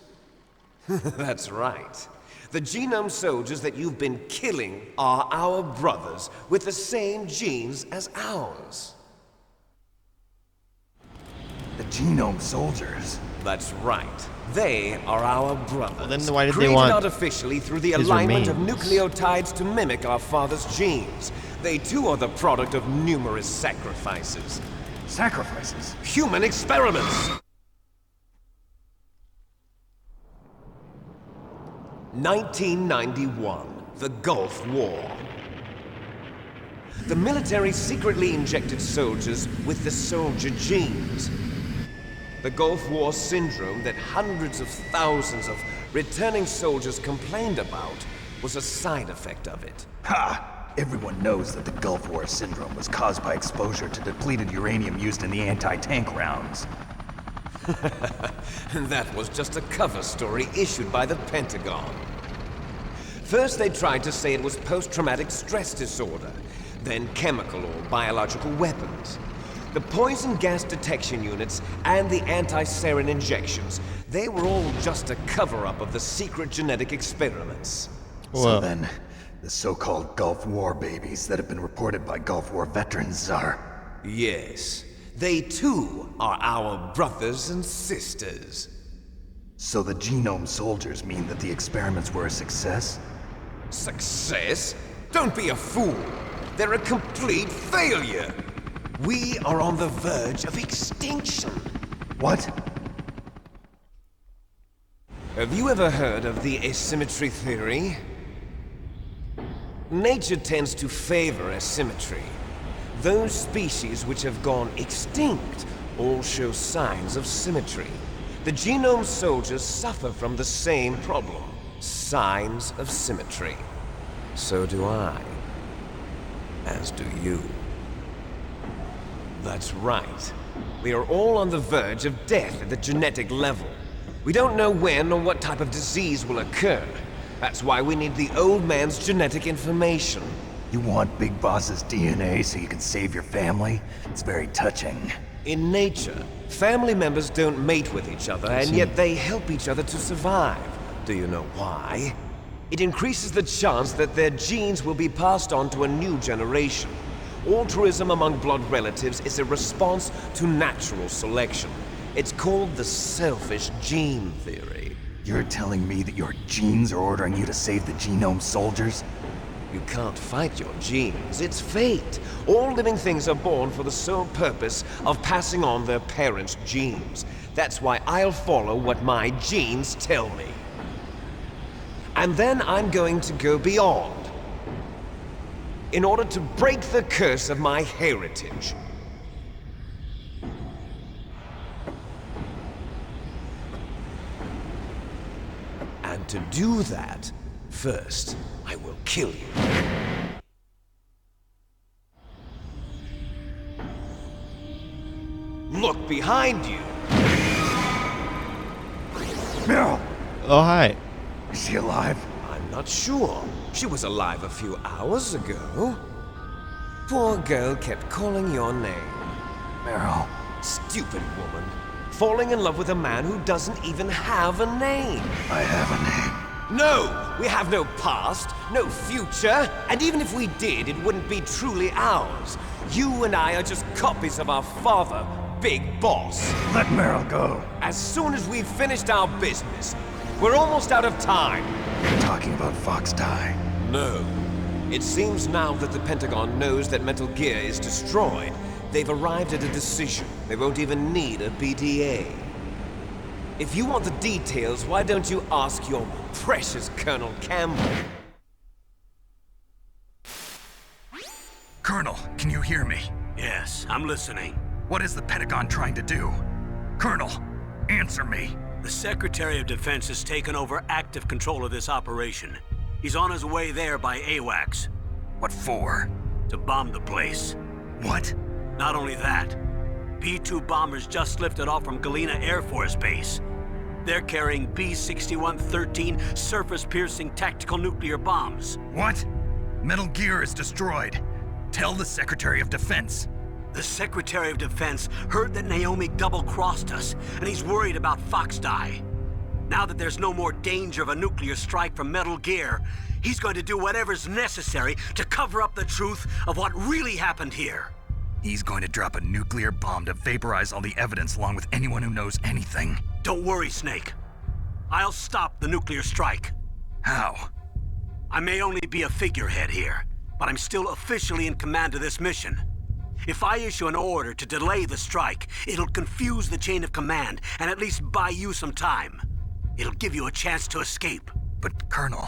That's right. The Genome Soldiers that you've been killing are our brothers with the same genes as ours. The Genome Soldiers? That's right. They are our brothers. Well, then why did they created want artificially through the his alignment of remains? nucleotides to mimic our father's genes. They too are the product of numerous sacrifices. Sacrifices? Human experiments! 1991, the Gulf War. The military secretly injected soldiers with the soldier genes. The Gulf War syndrome that hundreds of thousands of returning soldiers complained about was a side effect of it. Ha! Everyone knows that the Gulf War syndrome was caused by exposure to depleted uranium used in the anti-tank rounds. That was just a cover story issued by the Pentagon. First they tried to say it was post-traumatic stress disorder, then chemical or biological weapons. The poison gas detection units and the anti-sarin injections, they were all just a cover-up of the secret genetic experiments. So then, the so-called Gulf War babies that have been reported by Gulf War veterans are... Yes. They too are our brothers and sisters. So the Genome Soldiers mean that the experiments were a success? Success? Don't be a fool. They're a complete failure. We are on the verge of extinction. What? Have you ever heard of the asymmetry theory? Nature tends to favor asymmetry. Those species which have gone extinct all show signs of symmetry. The Genome Soldiers suffer from the same problem, signs of symmetry. So do I. As do you. That's right. We are all on the verge of death at the genetic level. We don't know when or what type of disease will occur. That's why we need the old man's genetic information. You want Big Boss's DNA so you can save your family? It's very touching. In nature, family members don't mate with each other, and yet they help each other to survive. Do you know why? It increases the chance that their genes will be passed on to a new generation. Altruism among blood relatives is a response to natural selection. It's called the selfish gene theory. You're telling me that your genes are ordering you to save the Genome Soldiers? You can't fight your genes. It's fate. All living things are born for the sole purpose of passing on their parents' genes. That's why I'll follow what my genes tell me. And then I'm going to go beyond. In order to break the curse of my heritage. And to do that, first, I will kill you. Look behind you. Meryl! Oh, hi. Is she alive? I'm not sure. She was alive a few hours ago. Poor girl kept calling your name. Meryl. Stupid woman. Falling in love with a man who doesn't even have a name. I have a name. No! We have no past, no future, and even if we did, it wouldn't be truly ours. You and I are just copies of our father, Big Boss. Let Meryl go. As soon as we've finished our business, we're almost out of time. You're talking about Fox Die. No. It seems now that the Pentagon knows that Metal Gear is destroyed, they've arrived at a decision. They won't even need a BDA. If you want the details, why don't you ask your precious Colonel Campbell? Colonel, can you hear me? Yes, I'm listening. What is the Pentagon trying to do? Colonel, answer me. The Secretary of Defense has taken over active control of this operation. He's on his way there by AWACS. What for? To bomb the place. What? Not only that, B-2 bombers just lifted off from Galena Air Force Base. They're carrying B-6113 surface-piercing tactical nuclear bombs. What? Metal Gear is destroyed. Tell the Secretary of Defense. The Secretary of Defense heard that Naomi double-crossed us, and he's worried about Fox Die. Now that there's no more danger of a nuclear strike from Metal Gear, he's going to do whatever's necessary to cover up the truth of what really happened here. He's going to drop a nuclear bomb to vaporize all the evidence along with anyone who knows anything. Don't worry, Snake. I'll stop the nuclear strike. How? I may only be a figurehead here, but I'm still officially in command of this mission. If I issue an order to delay the strike, it'll confuse the chain of command and at least buy you some time. It'll give you a chance to escape. But, Colonel,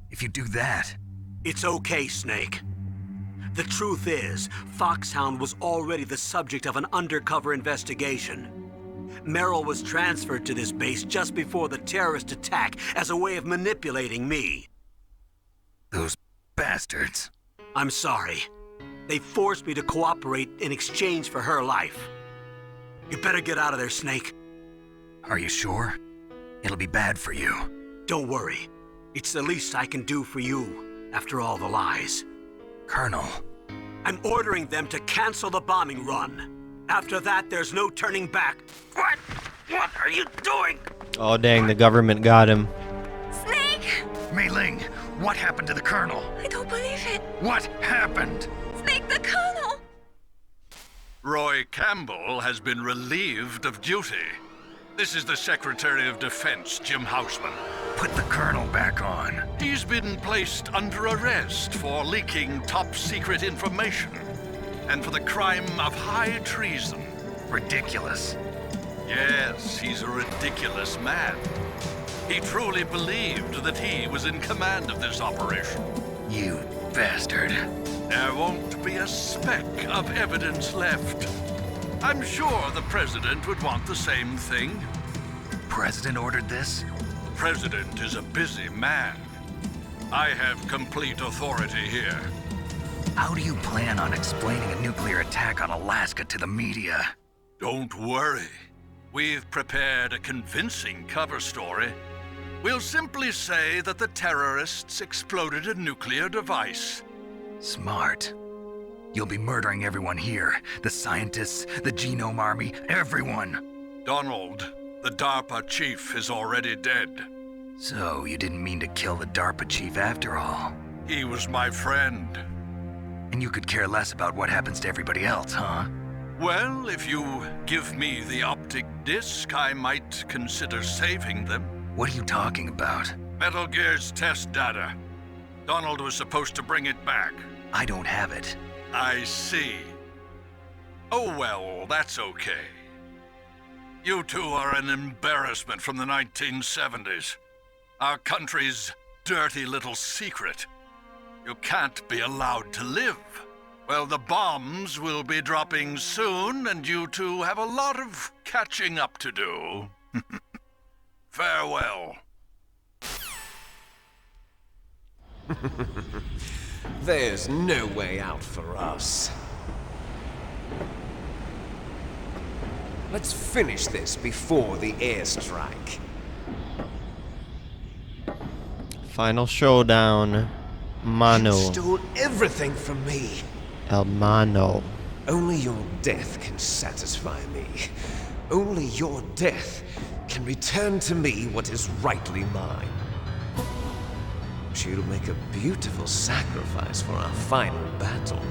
if you do that... It's okay, Snake. The truth is, Foxhound was already the subject of an undercover investigation. Meryl was transferred to this base just before the terrorist attack as a way of manipulating me. Those bastards. I'm sorry. They forced me to cooperate in exchange for her life. You better get out of there, Snake. Are you sure? It'll be bad for you. Don't worry. It's the least I can do for you, after all the lies. Colonel. I'm ordering them to cancel the bombing run. After that, there's no turning back. What? What are you doing? Oh, dang, the government got him. Snake! Mei Ling, what happened to the Colonel? I don't believe it. What happened? Snake, the Colonel! Roy Campbell has been relieved of duty. This is the Secretary of Defense, Jim Houseman. Put the Colonel back on. He's been placed under arrest for leaking top-secret information and for the crime of high treason. Ridiculous. Yes, he's a ridiculous man. He truly believed that he was in command of this operation. You bastard. There won't be a speck of evidence left. I'm sure the President would want the same thing. President ordered this? President is a busy man. I have complete authority here. How do you plan on explaining a nuclear attack on Alaska to the media? Don't worry. We've prepared a convincing cover story. We'll simply say that the terrorists exploded a nuclear device. Smart. You'll be murdering everyone here. The scientists, the Genome Army, everyone. Donald, the DARPA chief, is already dead. So you didn't mean to kill the DARPA chief after all? He was my friend. And you could care less about what happens to everybody else, huh? Well, if you give me the optic disc, I might consider saving them. What are you talking about? Metal Gear's test data. Donald was supposed to bring it back. I don't have it. I see. Oh well, that's okay. You two are an embarrassment from the 1970s. Our country's dirty little secret. You can't be allowed to live. Well, the bombs will be dropping soon, and you two have a lot of catching up to do. Farewell. There's no way out for us. Let's finish this before the airstrike. Final showdown. Mano. You stole everything from me. El Mano. Only your death can satisfy me. Only your death can return to me what is rightly mine. She'll make a beautiful sacrifice for our final battle.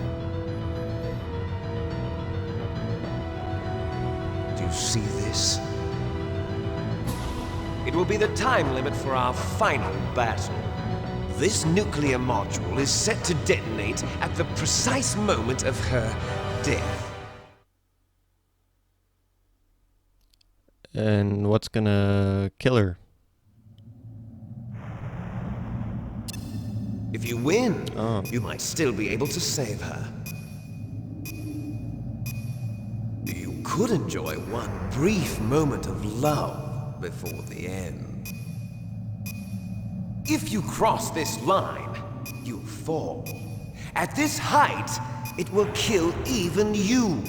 Do you see this? It will be the time limit for our final battle. This nuclear module is set to detonate at the precise moment of her death. And what's gonna kill her? If you win, you might still be able to save her. You could enjoy one brief moment of love before the end. If you cross this line, you'll fall. At this height, it will kill even you.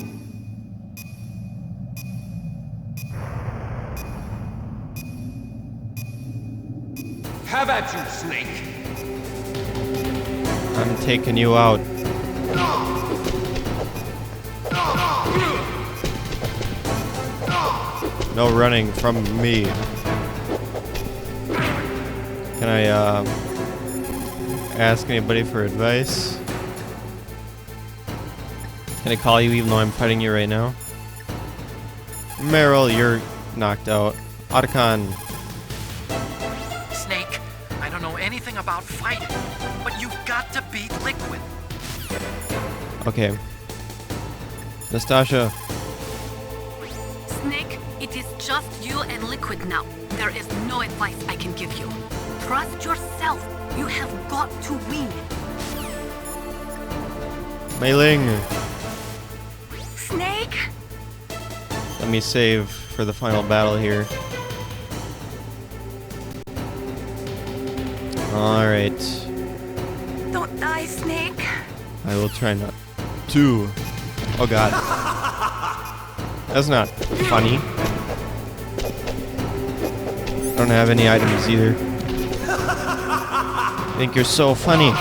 Have at you, Snake. I'm taking you out. No running from me. Can I ask anybody for advice? Can I call you even though I'm fighting you right now? Meryl, you're knocked out. Otacon. Snake, I don't know anything about fighting, but you've got to beat Liquid. Okay. Nastasha. Snake, it is just you and Liquid now. There is no advice I can give you. Trust yourself. You have got to win. Mei Ling. Snake? Let me save for the final battle here. Alright. Don't die, Snake. I will try not to. Oh god. That's not funny. I don't have any items either. I think you're so funny.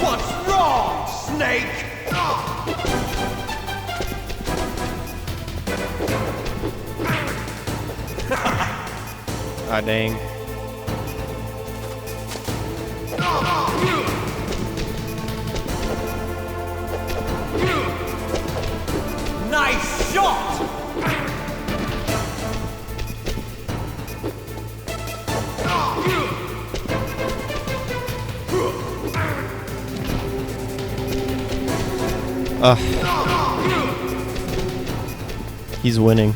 What's wrong, Snake? Ah, dang. Nice shot! He's winning.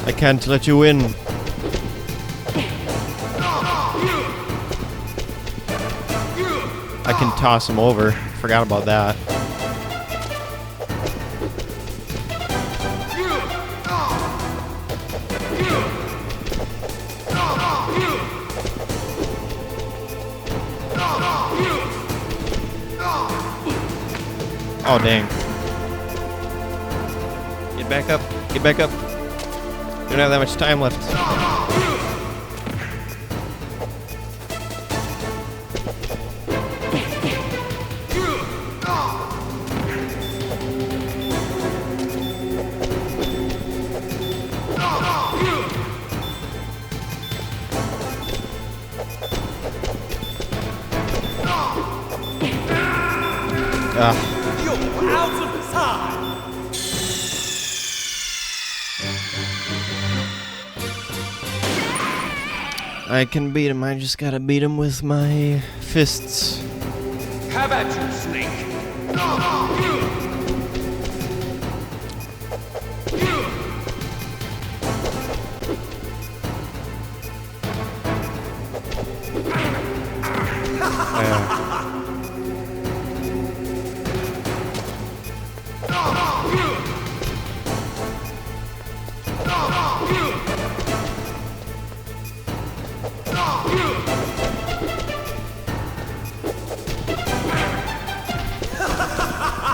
I can't let you win. I can toss him over. Forgot about that. Oh, dang. Get back up. Get back up. You don't have that much time left. You're out of time! I can beat him. I just gotta beat him with my fists. Have at you, Snake!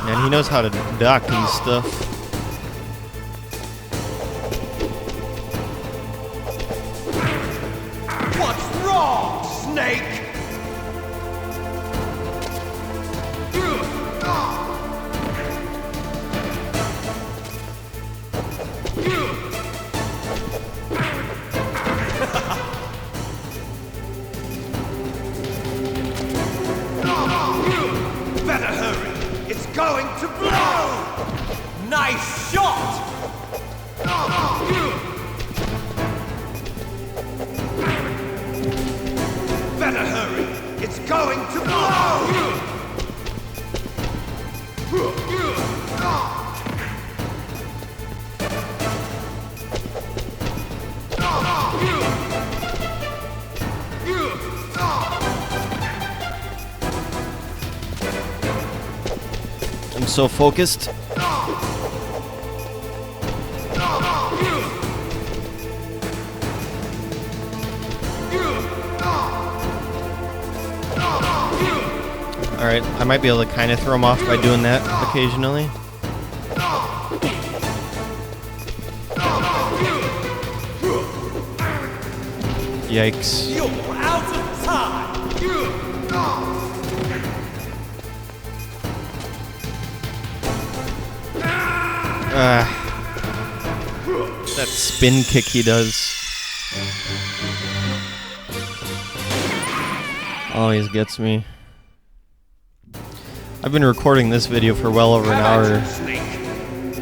And he knows how to duck and stuff. What's wrong, Snake? Better hurry. It's going to blow. Nice shot. Better hurry. It's going to blow. I'm so focused. Alright, I might be able to kind of throw him off by doing that occasionally. Yikes. You're out of time. That spin kick he does. Always gets me. I've been recording this video for well over an hour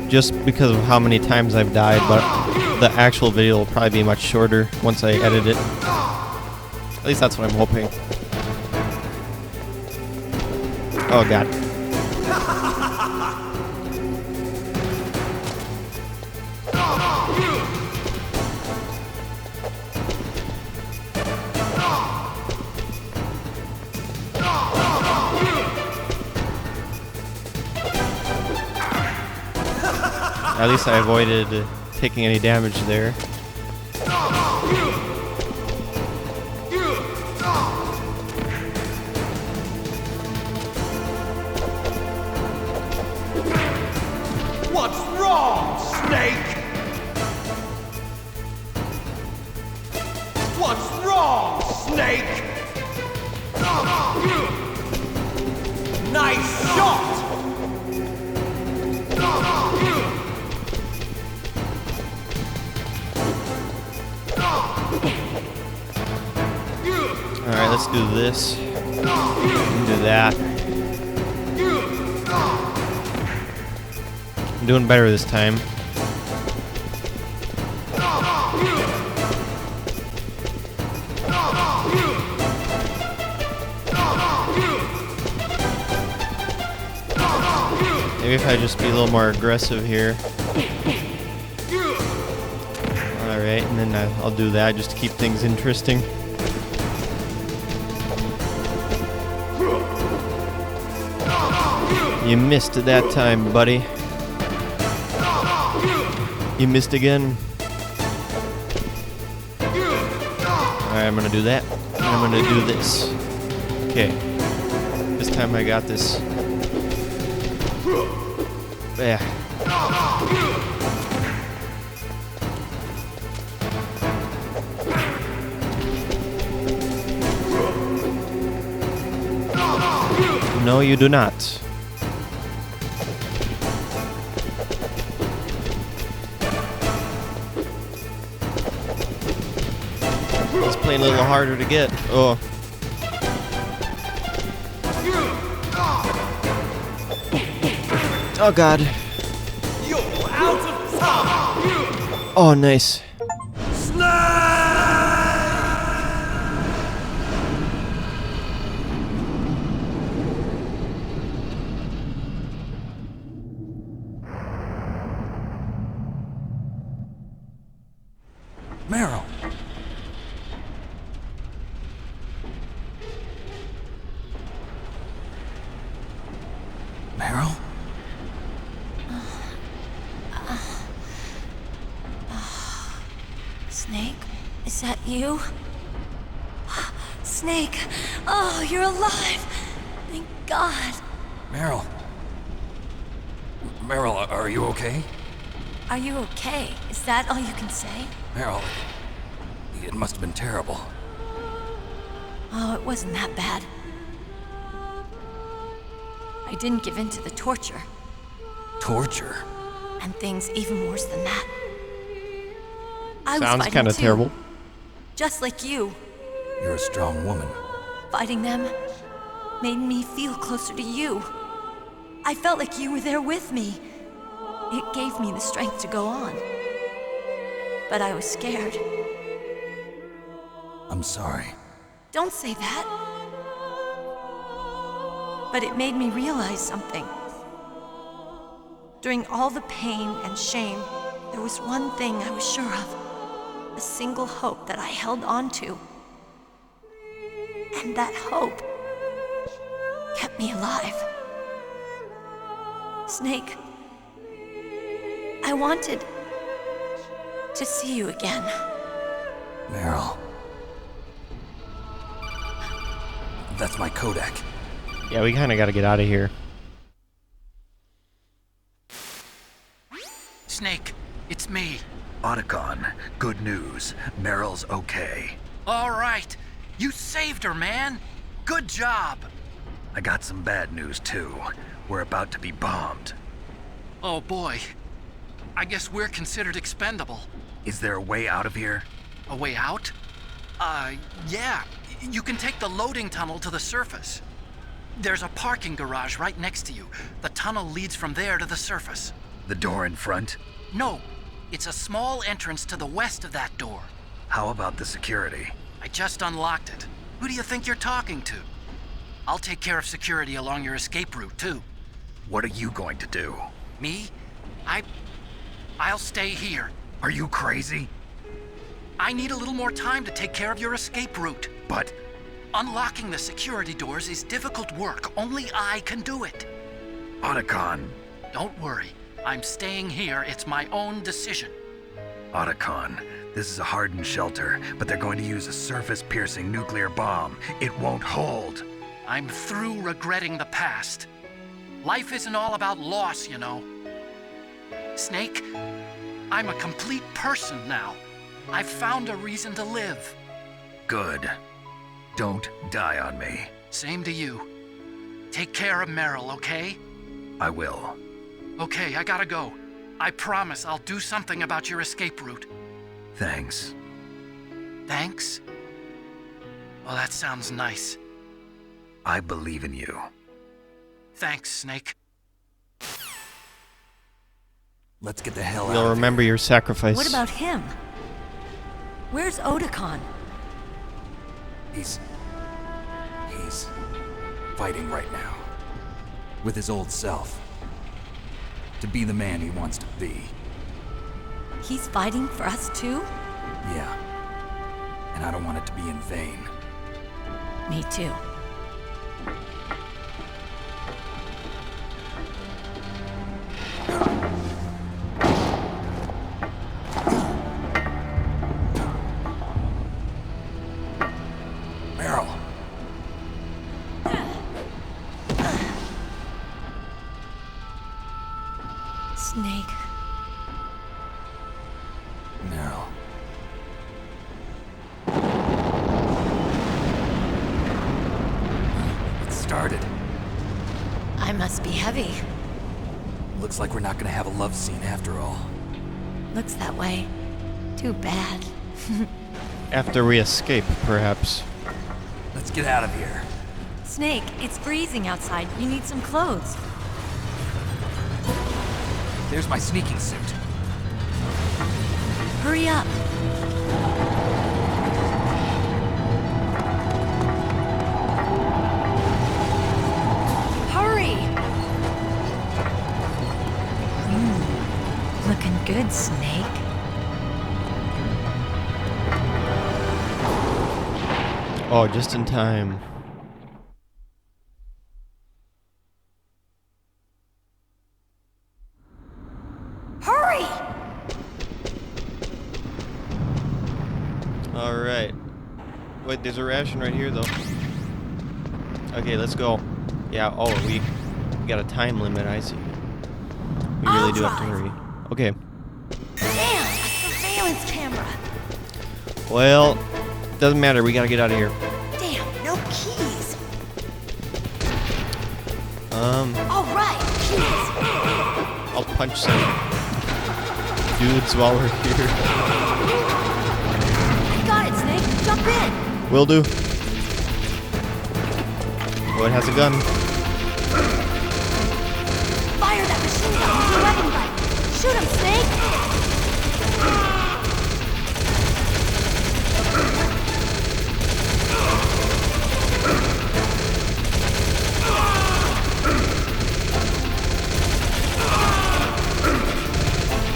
just because of how many times I've died, but the actual video will probably be much shorter once I edit it. At least that's what I'm hoping. Oh god. At least I avoided taking any damage there. What's wrong, Snake? What's wrong, Snake? Nice shot! Alright, let's do this. And do that. I'm doing better this time. Maybe if I just be a little more aggressive here. Alright, and then I'll do that just to keep things interesting. You missed that time, buddy. You missed again. Alright, I'm gonna do that. And I'm gonna do this. Okay. This time I got this. Yeah. No, you do not. It's playing a little harder to get. Oh. Oh god. You're out of time. Oh, nice. Meryl. Meryl? Snake, is that you? Snake, oh, you're alive. Thank God. Meryl. Meryl, are you okay? Are you okay? Is that all you can say? Meryl, it must have been terrible. Oh, it wasn't that bad. I didn't give in to the torture. Torture? And things even worse than that. I was Sounds fighting kind of too, terrible. just like you. You're a strong woman. Fighting them made me feel closer to you. I felt like you were there with me. It gave me the strength to go on. But I was scared. I'm sorry. Don't say that. But it made me realize something. During all the pain and shame, there was one thing I was sure of. A single hope that I held on to. And that hope kept me alive. Snake, I wanted to see you again. Meryl. That's my Kodak. Yeah, we kind of got to get out of here. Snake, it's me. Otacon, good news. Meryl's okay. All right. You saved her, man. Good job. I got some bad news, too. We're about to be bombed. Oh, boy. I guess we're considered expendable. Is there a way out of here? A way out? Yeah. You can take the loading tunnel to the surface. There's a parking garage right next to you. The tunnel leads from there to the surface. The door in front? No. It's a small entrance to the west of that door. How about the security? I just unlocked it. Who do you think you're talking to? I'll take care of security along your escape route, too. What are you going to do? Me? I'll stay here. Are you crazy? I need a little more time to take care of your escape route. But unlocking the security doors is difficult work. Only I can do it. Otacon. Don't worry. I'm staying here. It's my own decision. Otacon, this is a hardened shelter, but they're going to use a surface-piercing nuclear bomb. It won't hold. I'm through regretting the past. Life isn't all about loss, you know. Snake, I'm a complete person now. I've found a reason to live. Good. Don't die on me. Same to you. Take care of Meryl, okay? I will. Okay, I gotta go. I promise I'll do something about your escape route. Thanks. Thanks? Well, that sounds nice. I believe in you. Thanks, Snake. Let's get the hell out You'll of remember your sacrifice. What about him? Where's Otacon? He's fighting right now. With his old self. To be the man he wants to be. He's fighting for us too? Yeah. And I don't want it to be in vain. Me too. Meryl. Snake. Meryl. It started. I must be heavy. Looks like we're not gonna have a love scene after all. Looks that way. Too bad. After we escape, perhaps. Let's get out of here. Snake, it's freezing outside. You need some clothes. There's my sneaking suit. Hurry up. Hurry! Looking good, Snake. Oh, just in time. Hurry! Alright. Wait, there's a ration right here, though. Okay, let's go. Yeah, oh, we got a time limit, I see. We really do have to hurry. Okay. Damn, a surveillance camera. Well, doesn't matter. We gotta get out of here. Damn, no keys. All right, keys. I'll punch some dudes while we're here. I got it, Snake. Jump in. Will do. Oh, it has a gun. Fire that machine gun with your weapon light. Shoot him, Snake.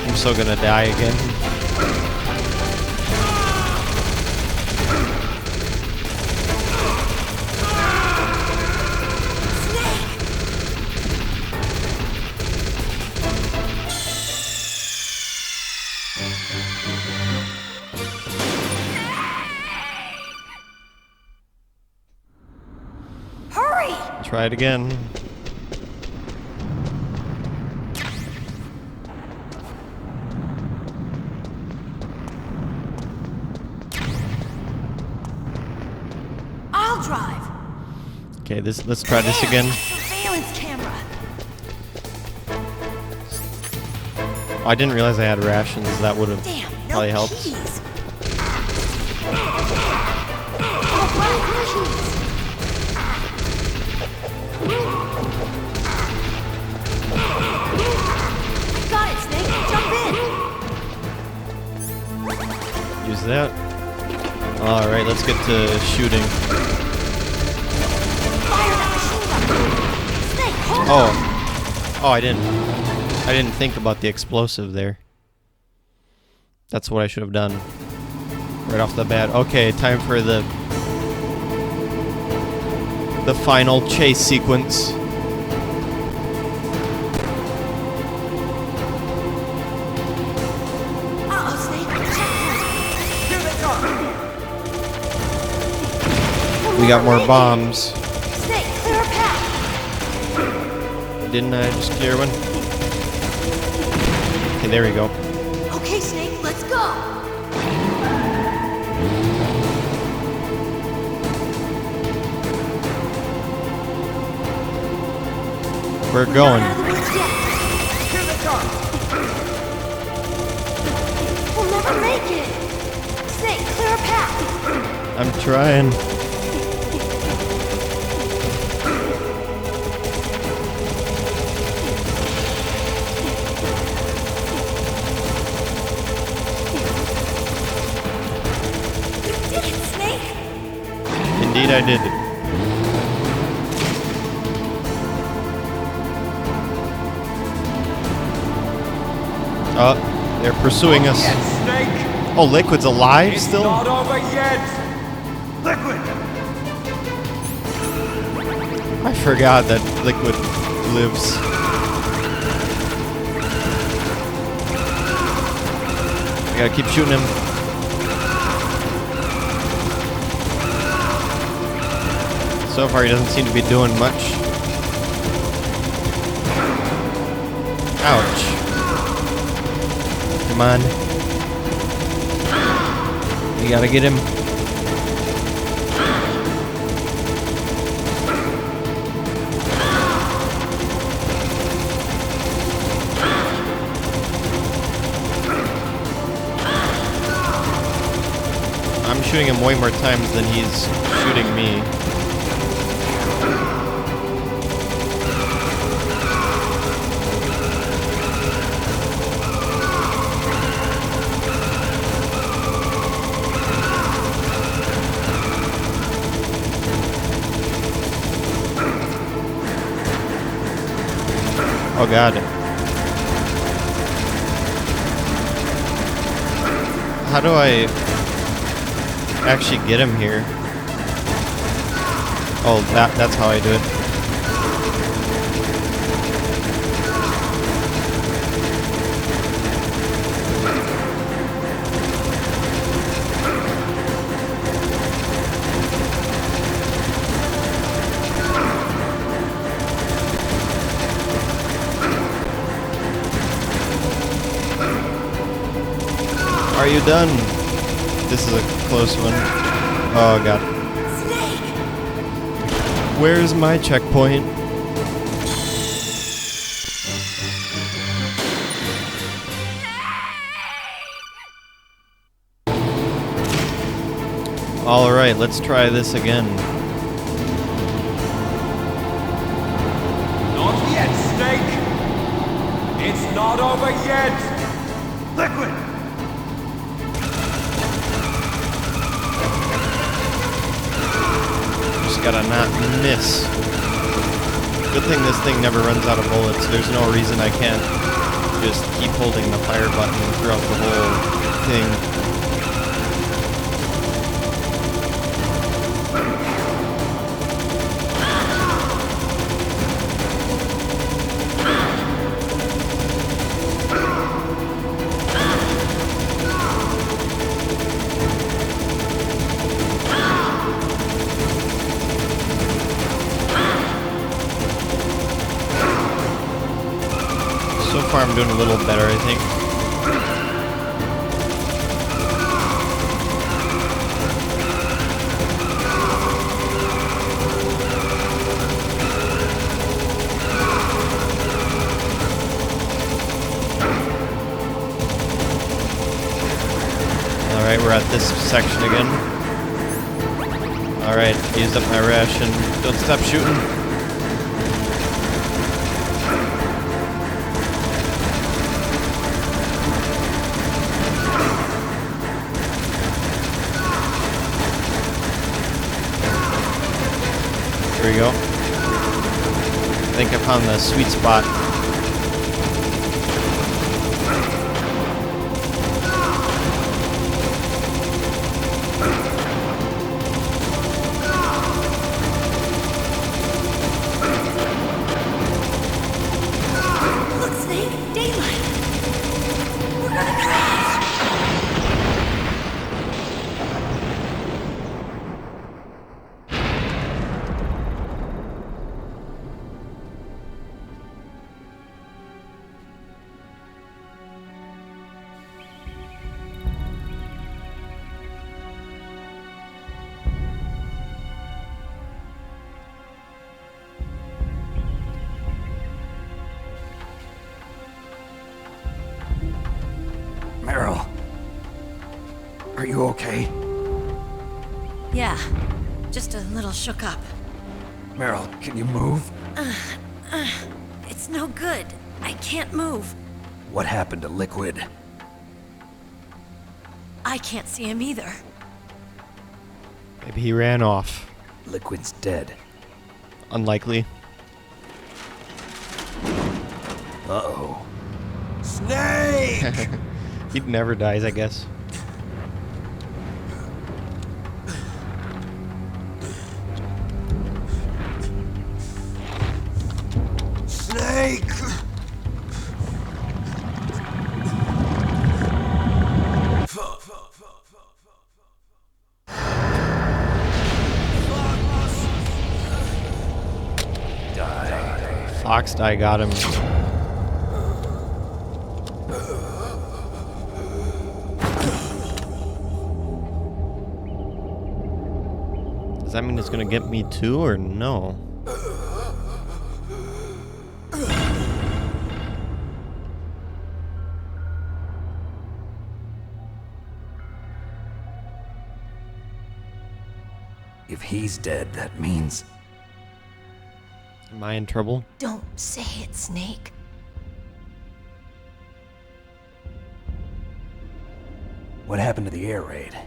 I'm so gonna die again. Hurry! Try it again. I'll drive. Okay, let's try this again. Surveillance camera. Oh, I didn't realize I had rations. That would have probably helped. Keys. All right, keys. I got it, Snake. Jump in. Use that. Alright, let's get to shooting. Fire that machine gun. Snake, hold on. Oh, I didn't think about the explosive there. That's what I should have done. Right off the bat. Okay, time for the final chase sequence. We got more bombs. Snake, clear a path. Didn't I just clear one? Okay, there we go. Okay, Snake, let's go. We're going. Here they come. We'll never make it. Snake, clear a path. I'm trying. Indeed I did. Oh, they're pursuing us. Oh, Liquid's alive still? Not over yet. Liquid. I forgot that Liquid lives. I gotta keep shooting him. So far, he doesn't seem to be doing much. Ouch. Come on. We gotta get him. I'm shooting him way more times than he's shooting me. Oh god. How do I actually get him here? Oh, that's how I do it. Are you done? This is a close one. Oh god. Snake! Where's my checkpoint? Alright, let's try this again. Not yet, Snake! It's not over yet! Liquid! Just gotta not miss. Good thing this thing never runs out of bullets. There's no reason I can't just keep holding the fire button throughout the whole thing. So far I'm doing a little better, I think. Alright, we're at this section again. Alright, used up my ration. Don't stop shooting. There we go. I think I found the sweet spot. Look, Snake! Daylight! We're gonna crash! Meryl. Are you okay? Yeah, just a little shook up. Meryl, can you move? It's no good. I can't move. What happened to Liquid? I can't see him either. Maybe he ran off. Liquid's dead. Unlikely. Uh-oh. Snake! He never dies, I guess. Snake! Fox die got him. Does that mean it's gonna get me too, or no? If he's dead, that means... Am I in trouble? Don't say it, Snake. What happened to the air raid?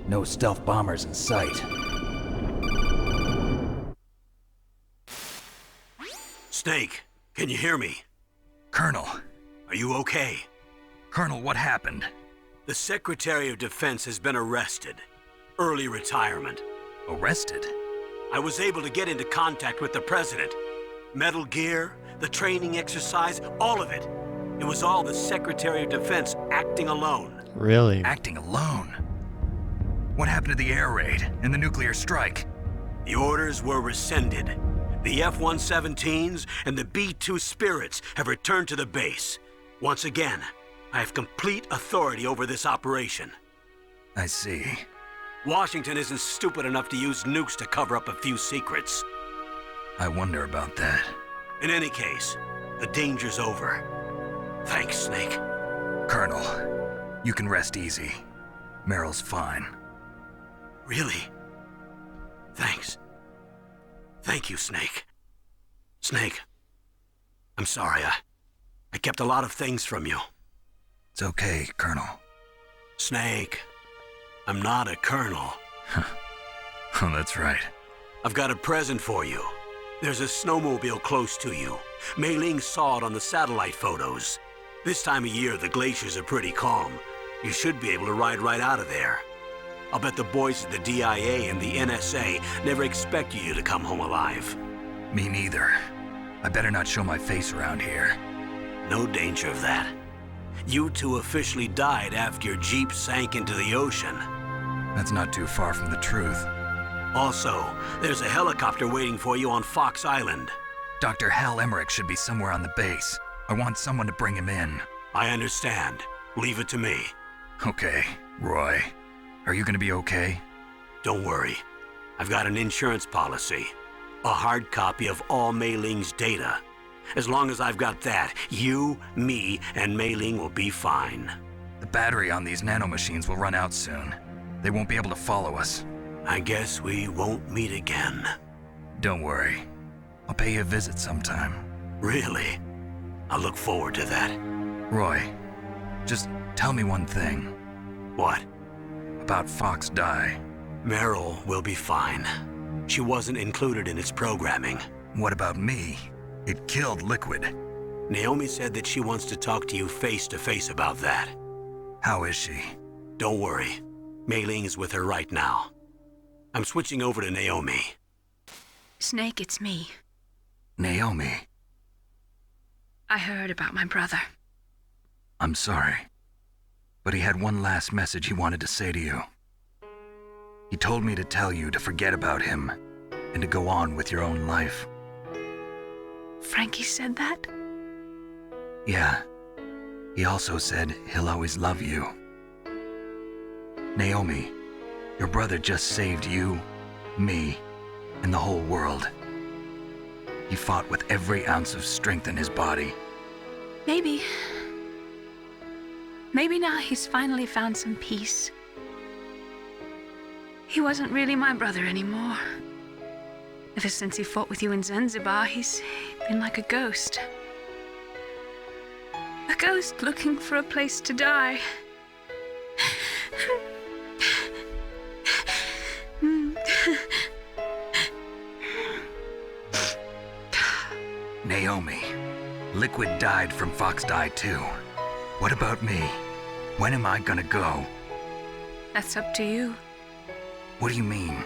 No stealth bombers in sight. Snake, can you hear me? Colonel. Are you okay? Colonel, what happened? The Secretary of Defense has been arrested. Early retirement. Arrested? I was able to get into contact with the President. Metal Gear, the training exercise, all of it. It was all the Secretary of Defense acting alone. Really? Acting alone? What happened to the air raid and the nuclear strike? The orders were rescinded. The F-117s and the B-2 Spirits have returned to the base. Once again, I have complete authority over this operation. I see. Washington isn't stupid enough to use nukes to cover up a few secrets. I wonder about that. In any case, the danger's over. Thanks, Snake. Colonel, you can rest easy. Meryl's fine. Really? Thanks. Thank you, Snake. Snake, I'm sorry. I kept a lot of things from you. It's okay, Colonel. Snake, I'm not a colonel. Oh, that's right. I've got a present for you. There's a snowmobile close to you. Mei Ling saw it on the satellite photos. This time of year, the glaciers are pretty calm. You should be able to ride right out of there. I'll bet the boys at the DIA and the NSA never expected you to come home alive. Me neither. I better not show my face around here. No danger of that. You two officially died after your Jeep sank into the ocean. That's not too far from the truth. Also, there's a helicopter waiting for you on Fox Island. Dr. Hal Emmerich should be somewhere on the base. I want someone to bring him in. I understand. Leave it to me. Okay, Roy. Are you gonna be okay? Don't worry. I've got an insurance policy. A hard copy of all Mei Ling's data. As long as I've got that, you, me, and Mei Ling will be fine. The battery on these nanomachines will run out soon. They won't be able to follow us. I guess we won't meet again. Don't worry. I'll pay you a visit sometime. Really? I look forward to that. Roy, just tell me one thing. What? About Fox Die. Meryl will be fine. She wasn't included in its programming. What about me? It killed Liquid. Naomi said that she wants to talk to you face to face about that. How is she? Don't worry. Mei Ling is with her right now. I'm switching over to Naomi. Snake, it's me. Naomi. I heard about my brother. I'm sorry. But he had one last message he wanted to say to you. He told me to tell you to forget about him and to go on with your own life. Frankie said that? Yeah. He also said he'll always love you. Naomi, your brother just saved you, me, and the whole world. He fought with every ounce of strength in his body. Maybe. Maybe now he's finally found some peace. He wasn't really my brother anymore. Ever since he fought with you in Zanzibar, he's been like a ghost. A ghost looking for a place to die. Naomi, Liquid died from Fox Die too. What about me? When am I gonna go? That's up to you. What do you mean?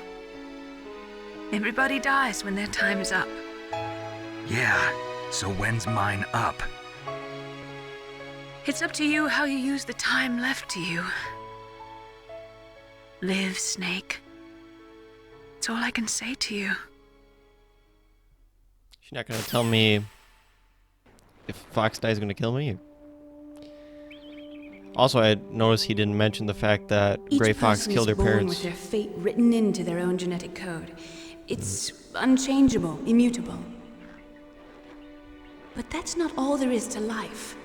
Everybody dies when their time is up. Yeah, so when's mine up? It's up to you how you use the time left to you. Live, Snake. That's all I can say to you. She's not gonna tell me if Fox Die is gonna kill me. Also, I noticed he didn't mention the fact that Gray Fox killed her parents. With their fate written into their own genetic code. It's unchangeable, immutable. But that's not all there is to life.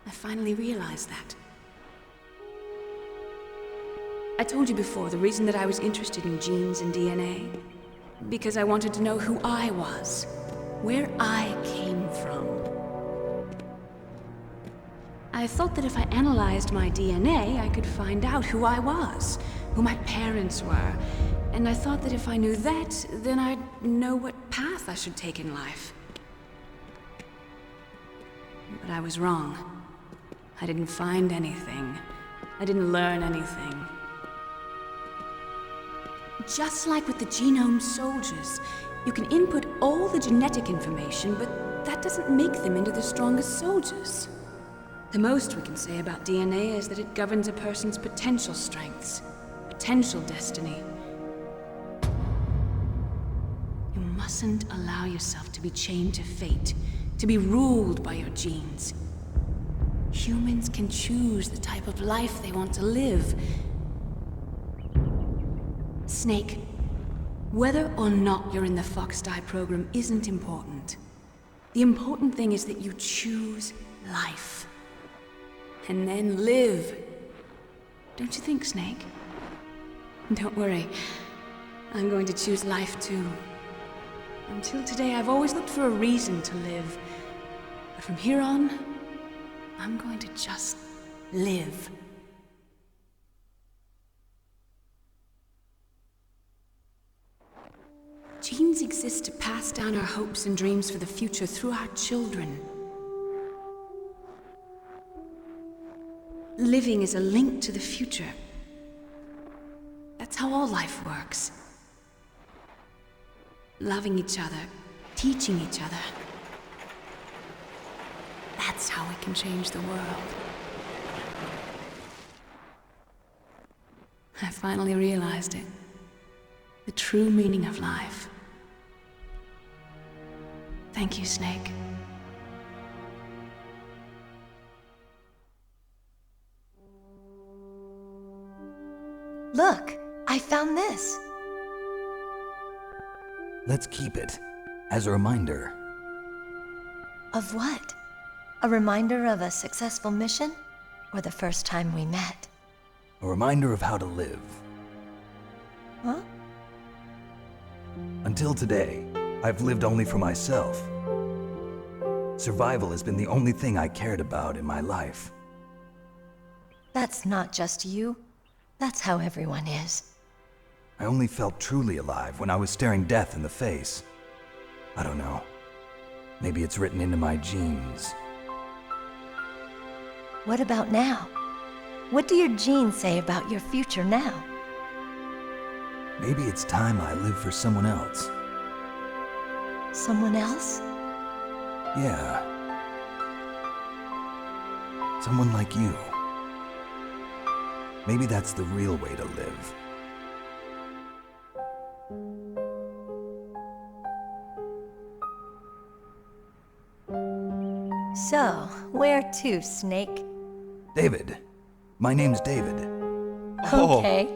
I finally realized that. I told you before the reason that I was interested in genes and DNA. Because I wanted to know who I was, where I came from. I thought that if I analyzed my DNA, I could find out who I was, who my parents were, and I thought that if I knew that, then I'd know what path I should take in life. But I was wrong. I didn't find anything. I didn't learn anything. Just like with the genome soldiers, you can input all the genetic information, but that doesn't make them into the strongest soldiers. The most we can say about DNA is that it governs a person's potential strengths, potential destiny. You mustn't allow yourself to be chained to fate, to be ruled by your genes. humans can choose the type of life they want to live. Snake, whether or not you're in the Fox-Die program isn't important. The important thing is that you choose life. And then live. Don't you think, Snake? Don't worry. I'm going to choose life too. Until today, I've always looked for a reason to live. But from here on, I'm going to just live. Genes exist to pass down our hopes and dreams for the future through our children. Living is a link to the future. That's how all life works. Loving each other, teaching each other. That's how we can change the world. I finally realized it. The true meaning of life. Thank you, Snake. Look, I found this. Let's keep it as a reminder. Of what? A reminder of a successful mission? Or the first time we met? A reminder of how to live. Huh? Until today, I've lived only for myself. Survival has been the only thing I cared about in my life. That's not just you. That's how everyone is. I only felt truly alive when I was staring death in the face. I don't know. Maybe it's written into my genes. What about now? What do your genes say about your future now? Maybe it's time I live for someone else. Someone else? Yeah. Someone like you. Maybe that's the real way to live. So, where to, Snake? David. My name's David. Oh. Okay.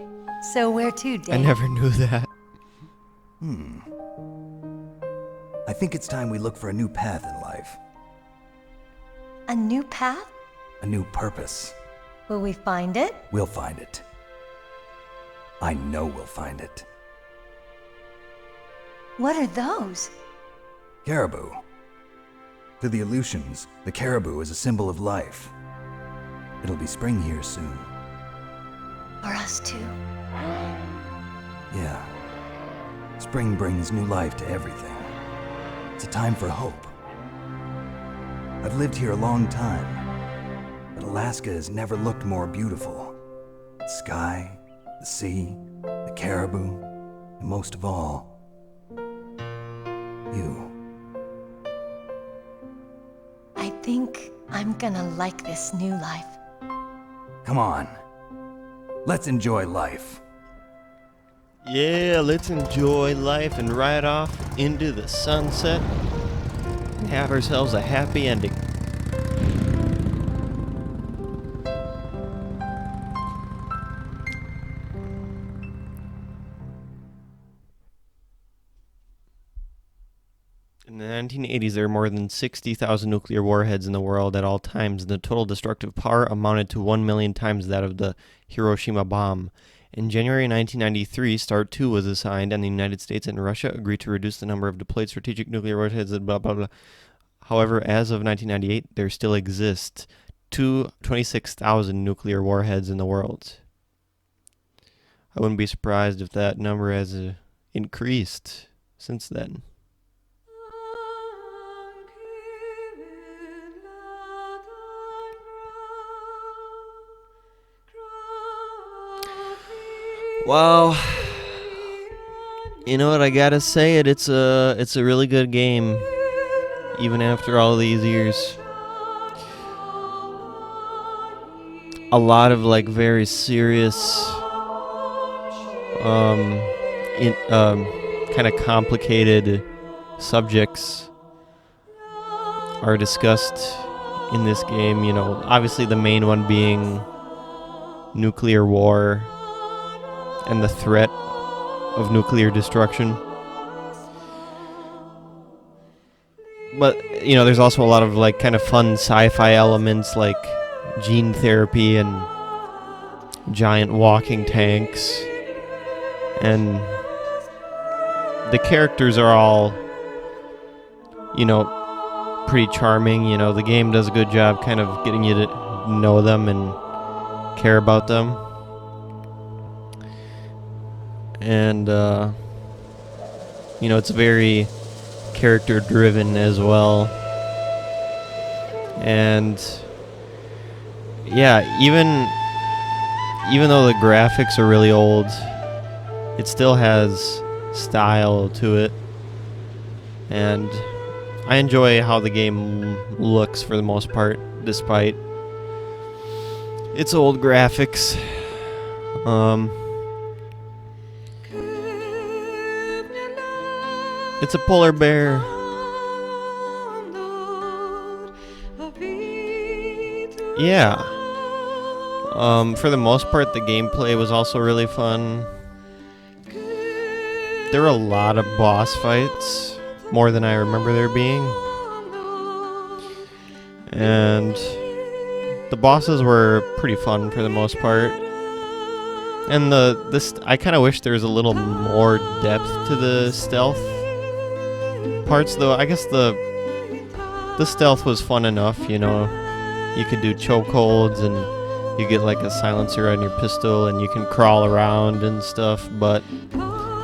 So where to, David? I never knew that. I think it's time we look for a new path in life. A new path? A new purpose. Will we find it? We'll find it. I know we'll find it. What are those? Caribou. To the Aleutians, the caribou is a symbol of life. It'll be spring here soon. For us too. Yeah. Spring brings new life to everything. It's a time for hope. I've lived here a long time, but Alaska has never looked more beautiful. The sky, the sea, the caribou, and most of all, you. I think I'm gonna like this new life. Come on. Let's enjoy life. Yeah, let's enjoy life and ride off into the sunset and have ourselves a happy ending. In the 1980s, there were more than 60,000 nuclear warheads in the world at all times, and the total destructive power amounted to 1 million times that of the Hiroshima bomb. In January 1993, START 2 was assigned, and the United States and Russia agreed to reduce the number of deployed strategic nuclear warheads and blah, blah, blah. However, as of 1998, there still exist 26,000 nuclear warheads in the world. I wouldn't be surprised if that number has increased since then. Well, you know what, I gotta say it's a really good game, even after all these years. A lot of like very serious, kind of complicated subjects are discussed in this game, you know, obviously the main one being nuclear war and the threat of nuclear destruction. But, you know, there's also a lot of, like, kind of fun sci-fi elements, like gene therapy and giant walking tanks. And the characters are all, you know, pretty charming. You know, the game does a good job kind of getting you to know them and care about them. And, you know, it's very character driven as well. And yeah, even though the graphics are really old, it still has style to it. And I enjoy how the game looks for the most part, despite its old graphics. It's a polar bear. Yeah. For the most part, the gameplay was also really fun. There were a lot of boss fights, more than I remember there being. And the bosses were pretty fun for the most part. And I kind of wish there was a little more depth to the stealth parts, though. I guess the stealth was fun enough, you know. You could do chokeholds and you get like a silencer on your pistol and you can crawl around and stuff, but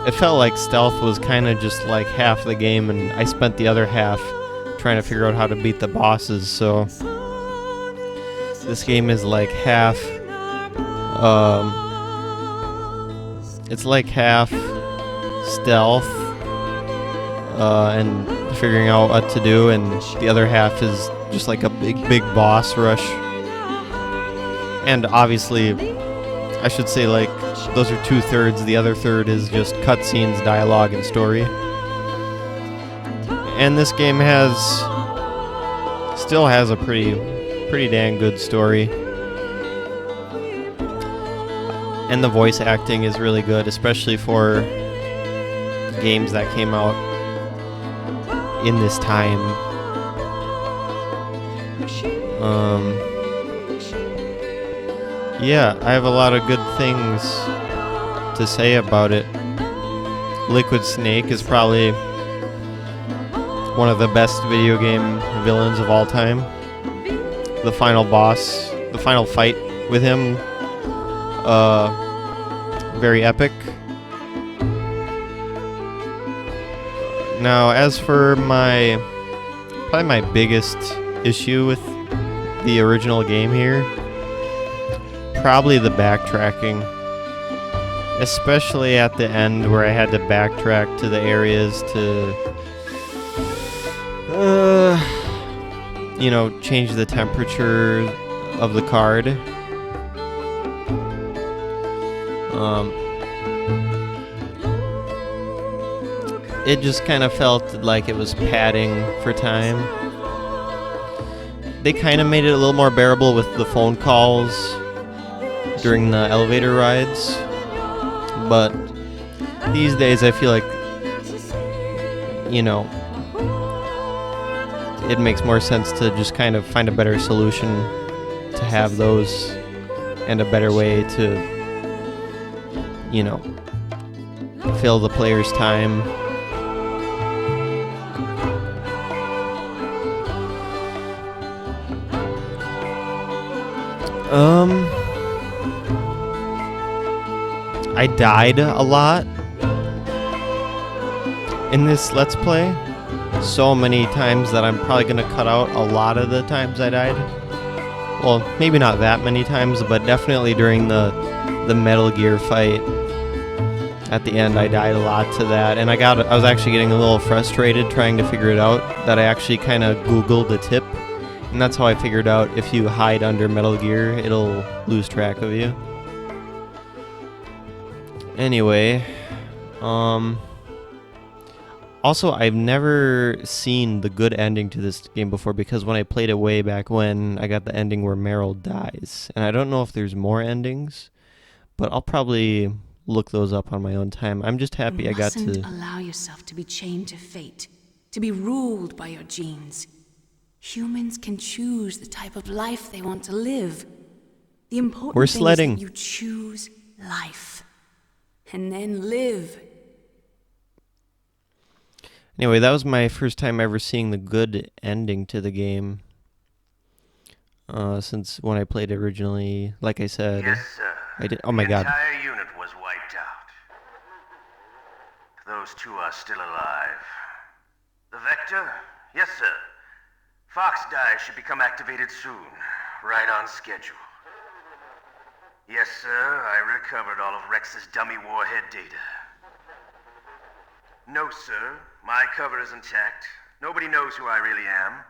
it felt like stealth was kind of just like half the game, and I spent the other half trying to figure out how to beat the bosses. So this game is like half it's like half stealth and figuring out what to do, and the other half is just like a big boss rush. And obviously, I should say, like, those are 2/3. The other third is just cutscenes, dialogue, and story. And this game still has a pretty dang good story. And the voice acting is really good, especially for games that came out in this time. Yeah, I have a lot of good things to say about it. Liquid Snake is probably one of the best video game villains of all time. The final boss, the final fight with him, very epic. Now, as for probably my biggest issue with the original game here, probably the backtracking. Especially at the end where I had to backtrack to the areas to, you know, change the temperature of the card. It just kind of felt like it was padding for time. They kind of made it a little more bearable with the phone calls during the elevator rides, but these days I feel like, you know, it makes more sense to just kind of find a better solution to have those, and a better way to, you know, fill the player's time. I died a lot in this Let's Play. So many times that I'm probably gonna cut out a lot of the times I died. Well, maybe not that many times, but definitely during the Metal Gear fight. At the end, I died a lot to that, and I was actually getting a little frustrated trying to figure it out, that I actually kind of Googled the tip, and that's how I figured out if you hide under Metal Gear, it'll lose track of you. Also, I've never seen the good ending to this game before, because when I played it way back when, I got the ending where Meryl dies. And I don't know if there's more endings, but I'll probably look those up on my own time. I'm just happy I got to... You mustn't allow yourself to be chained to fate, to be ruled by your genes. Humans can choose the type of life they want to live. The important We're thing sledding. is that you choose life, and then live. Anyway, that was my first time ever seeing the good ending to the game. Since when I played originally, like I said, Yes, sir. I did. Oh my god! The entire unit was wiped out. Those two are still alive. The Vector? Yes, sir. Fox Die should become activated soon, right on schedule. Yes, sir. I recovered all of Rex's dummy warhead data. No, sir. My cover is intact. Nobody knows who I really am.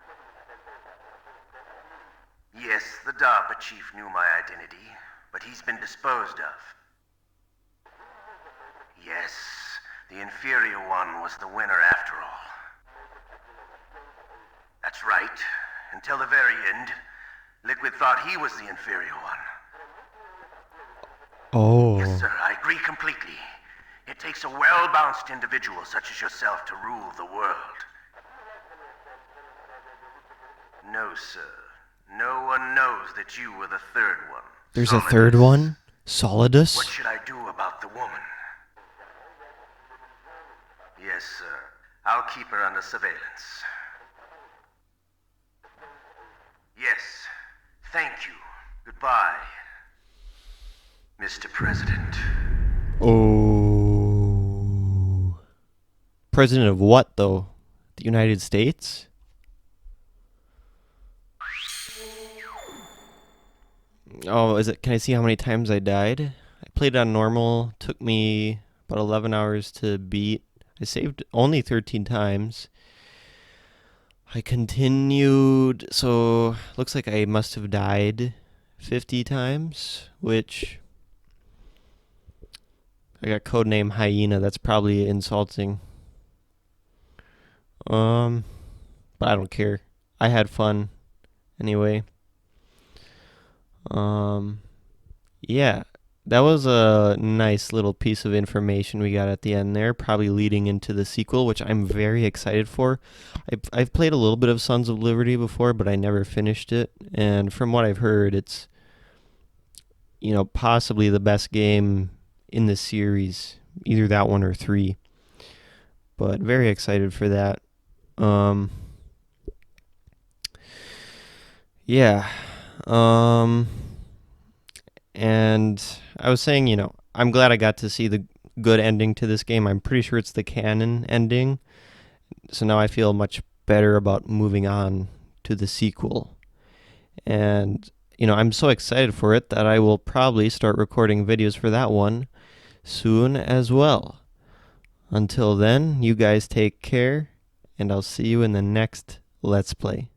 Yes, the DARPA chief knew my identity, but he's been disposed of. Yes, the inferior one was the winner after all. That's right. Until the very end, Liquid thought he was the inferior one. Oh. Yes, sir, I agree completely. It takes a well-balanced individual such as yourself to rule the world. No, sir. No one knows that you were the third one. There's a third one? Solidus? What should I do about the woman? Yes, sir. I'll keep her under surveillance. Yes. Thank you. Goodbye, Mr. President. Oh. President of what, though? The United States? Oh, is it? Can I see how many times I died? I played on normal. Took me about 11 hours to beat. I saved only 13 times. I continued. So, looks like I must have died 50 times, which... I got codename Hyena. That's probably insulting. But I don't care. I had fun. Anyway. Yeah, that was a nice little piece of information we got at the end there, probably leading into the sequel, which I'm very excited for. I've played a little bit of Sons of Liberty before, but I never finished it, and from what I've heard, it's, you know, possibly the best game in the series, either that one or 3. But very excited for that. Yeah. And I was saying, you know, I'm glad I got to see the good ending to this game. I'm pretty sure it's the canon ending. So now I feel much better about moving on to the sequel. And, you know, I'm so excited for it that I will probably start recording videos for that one soon as well. Until then, you guys take care, and I'll see you in the next Let's Play.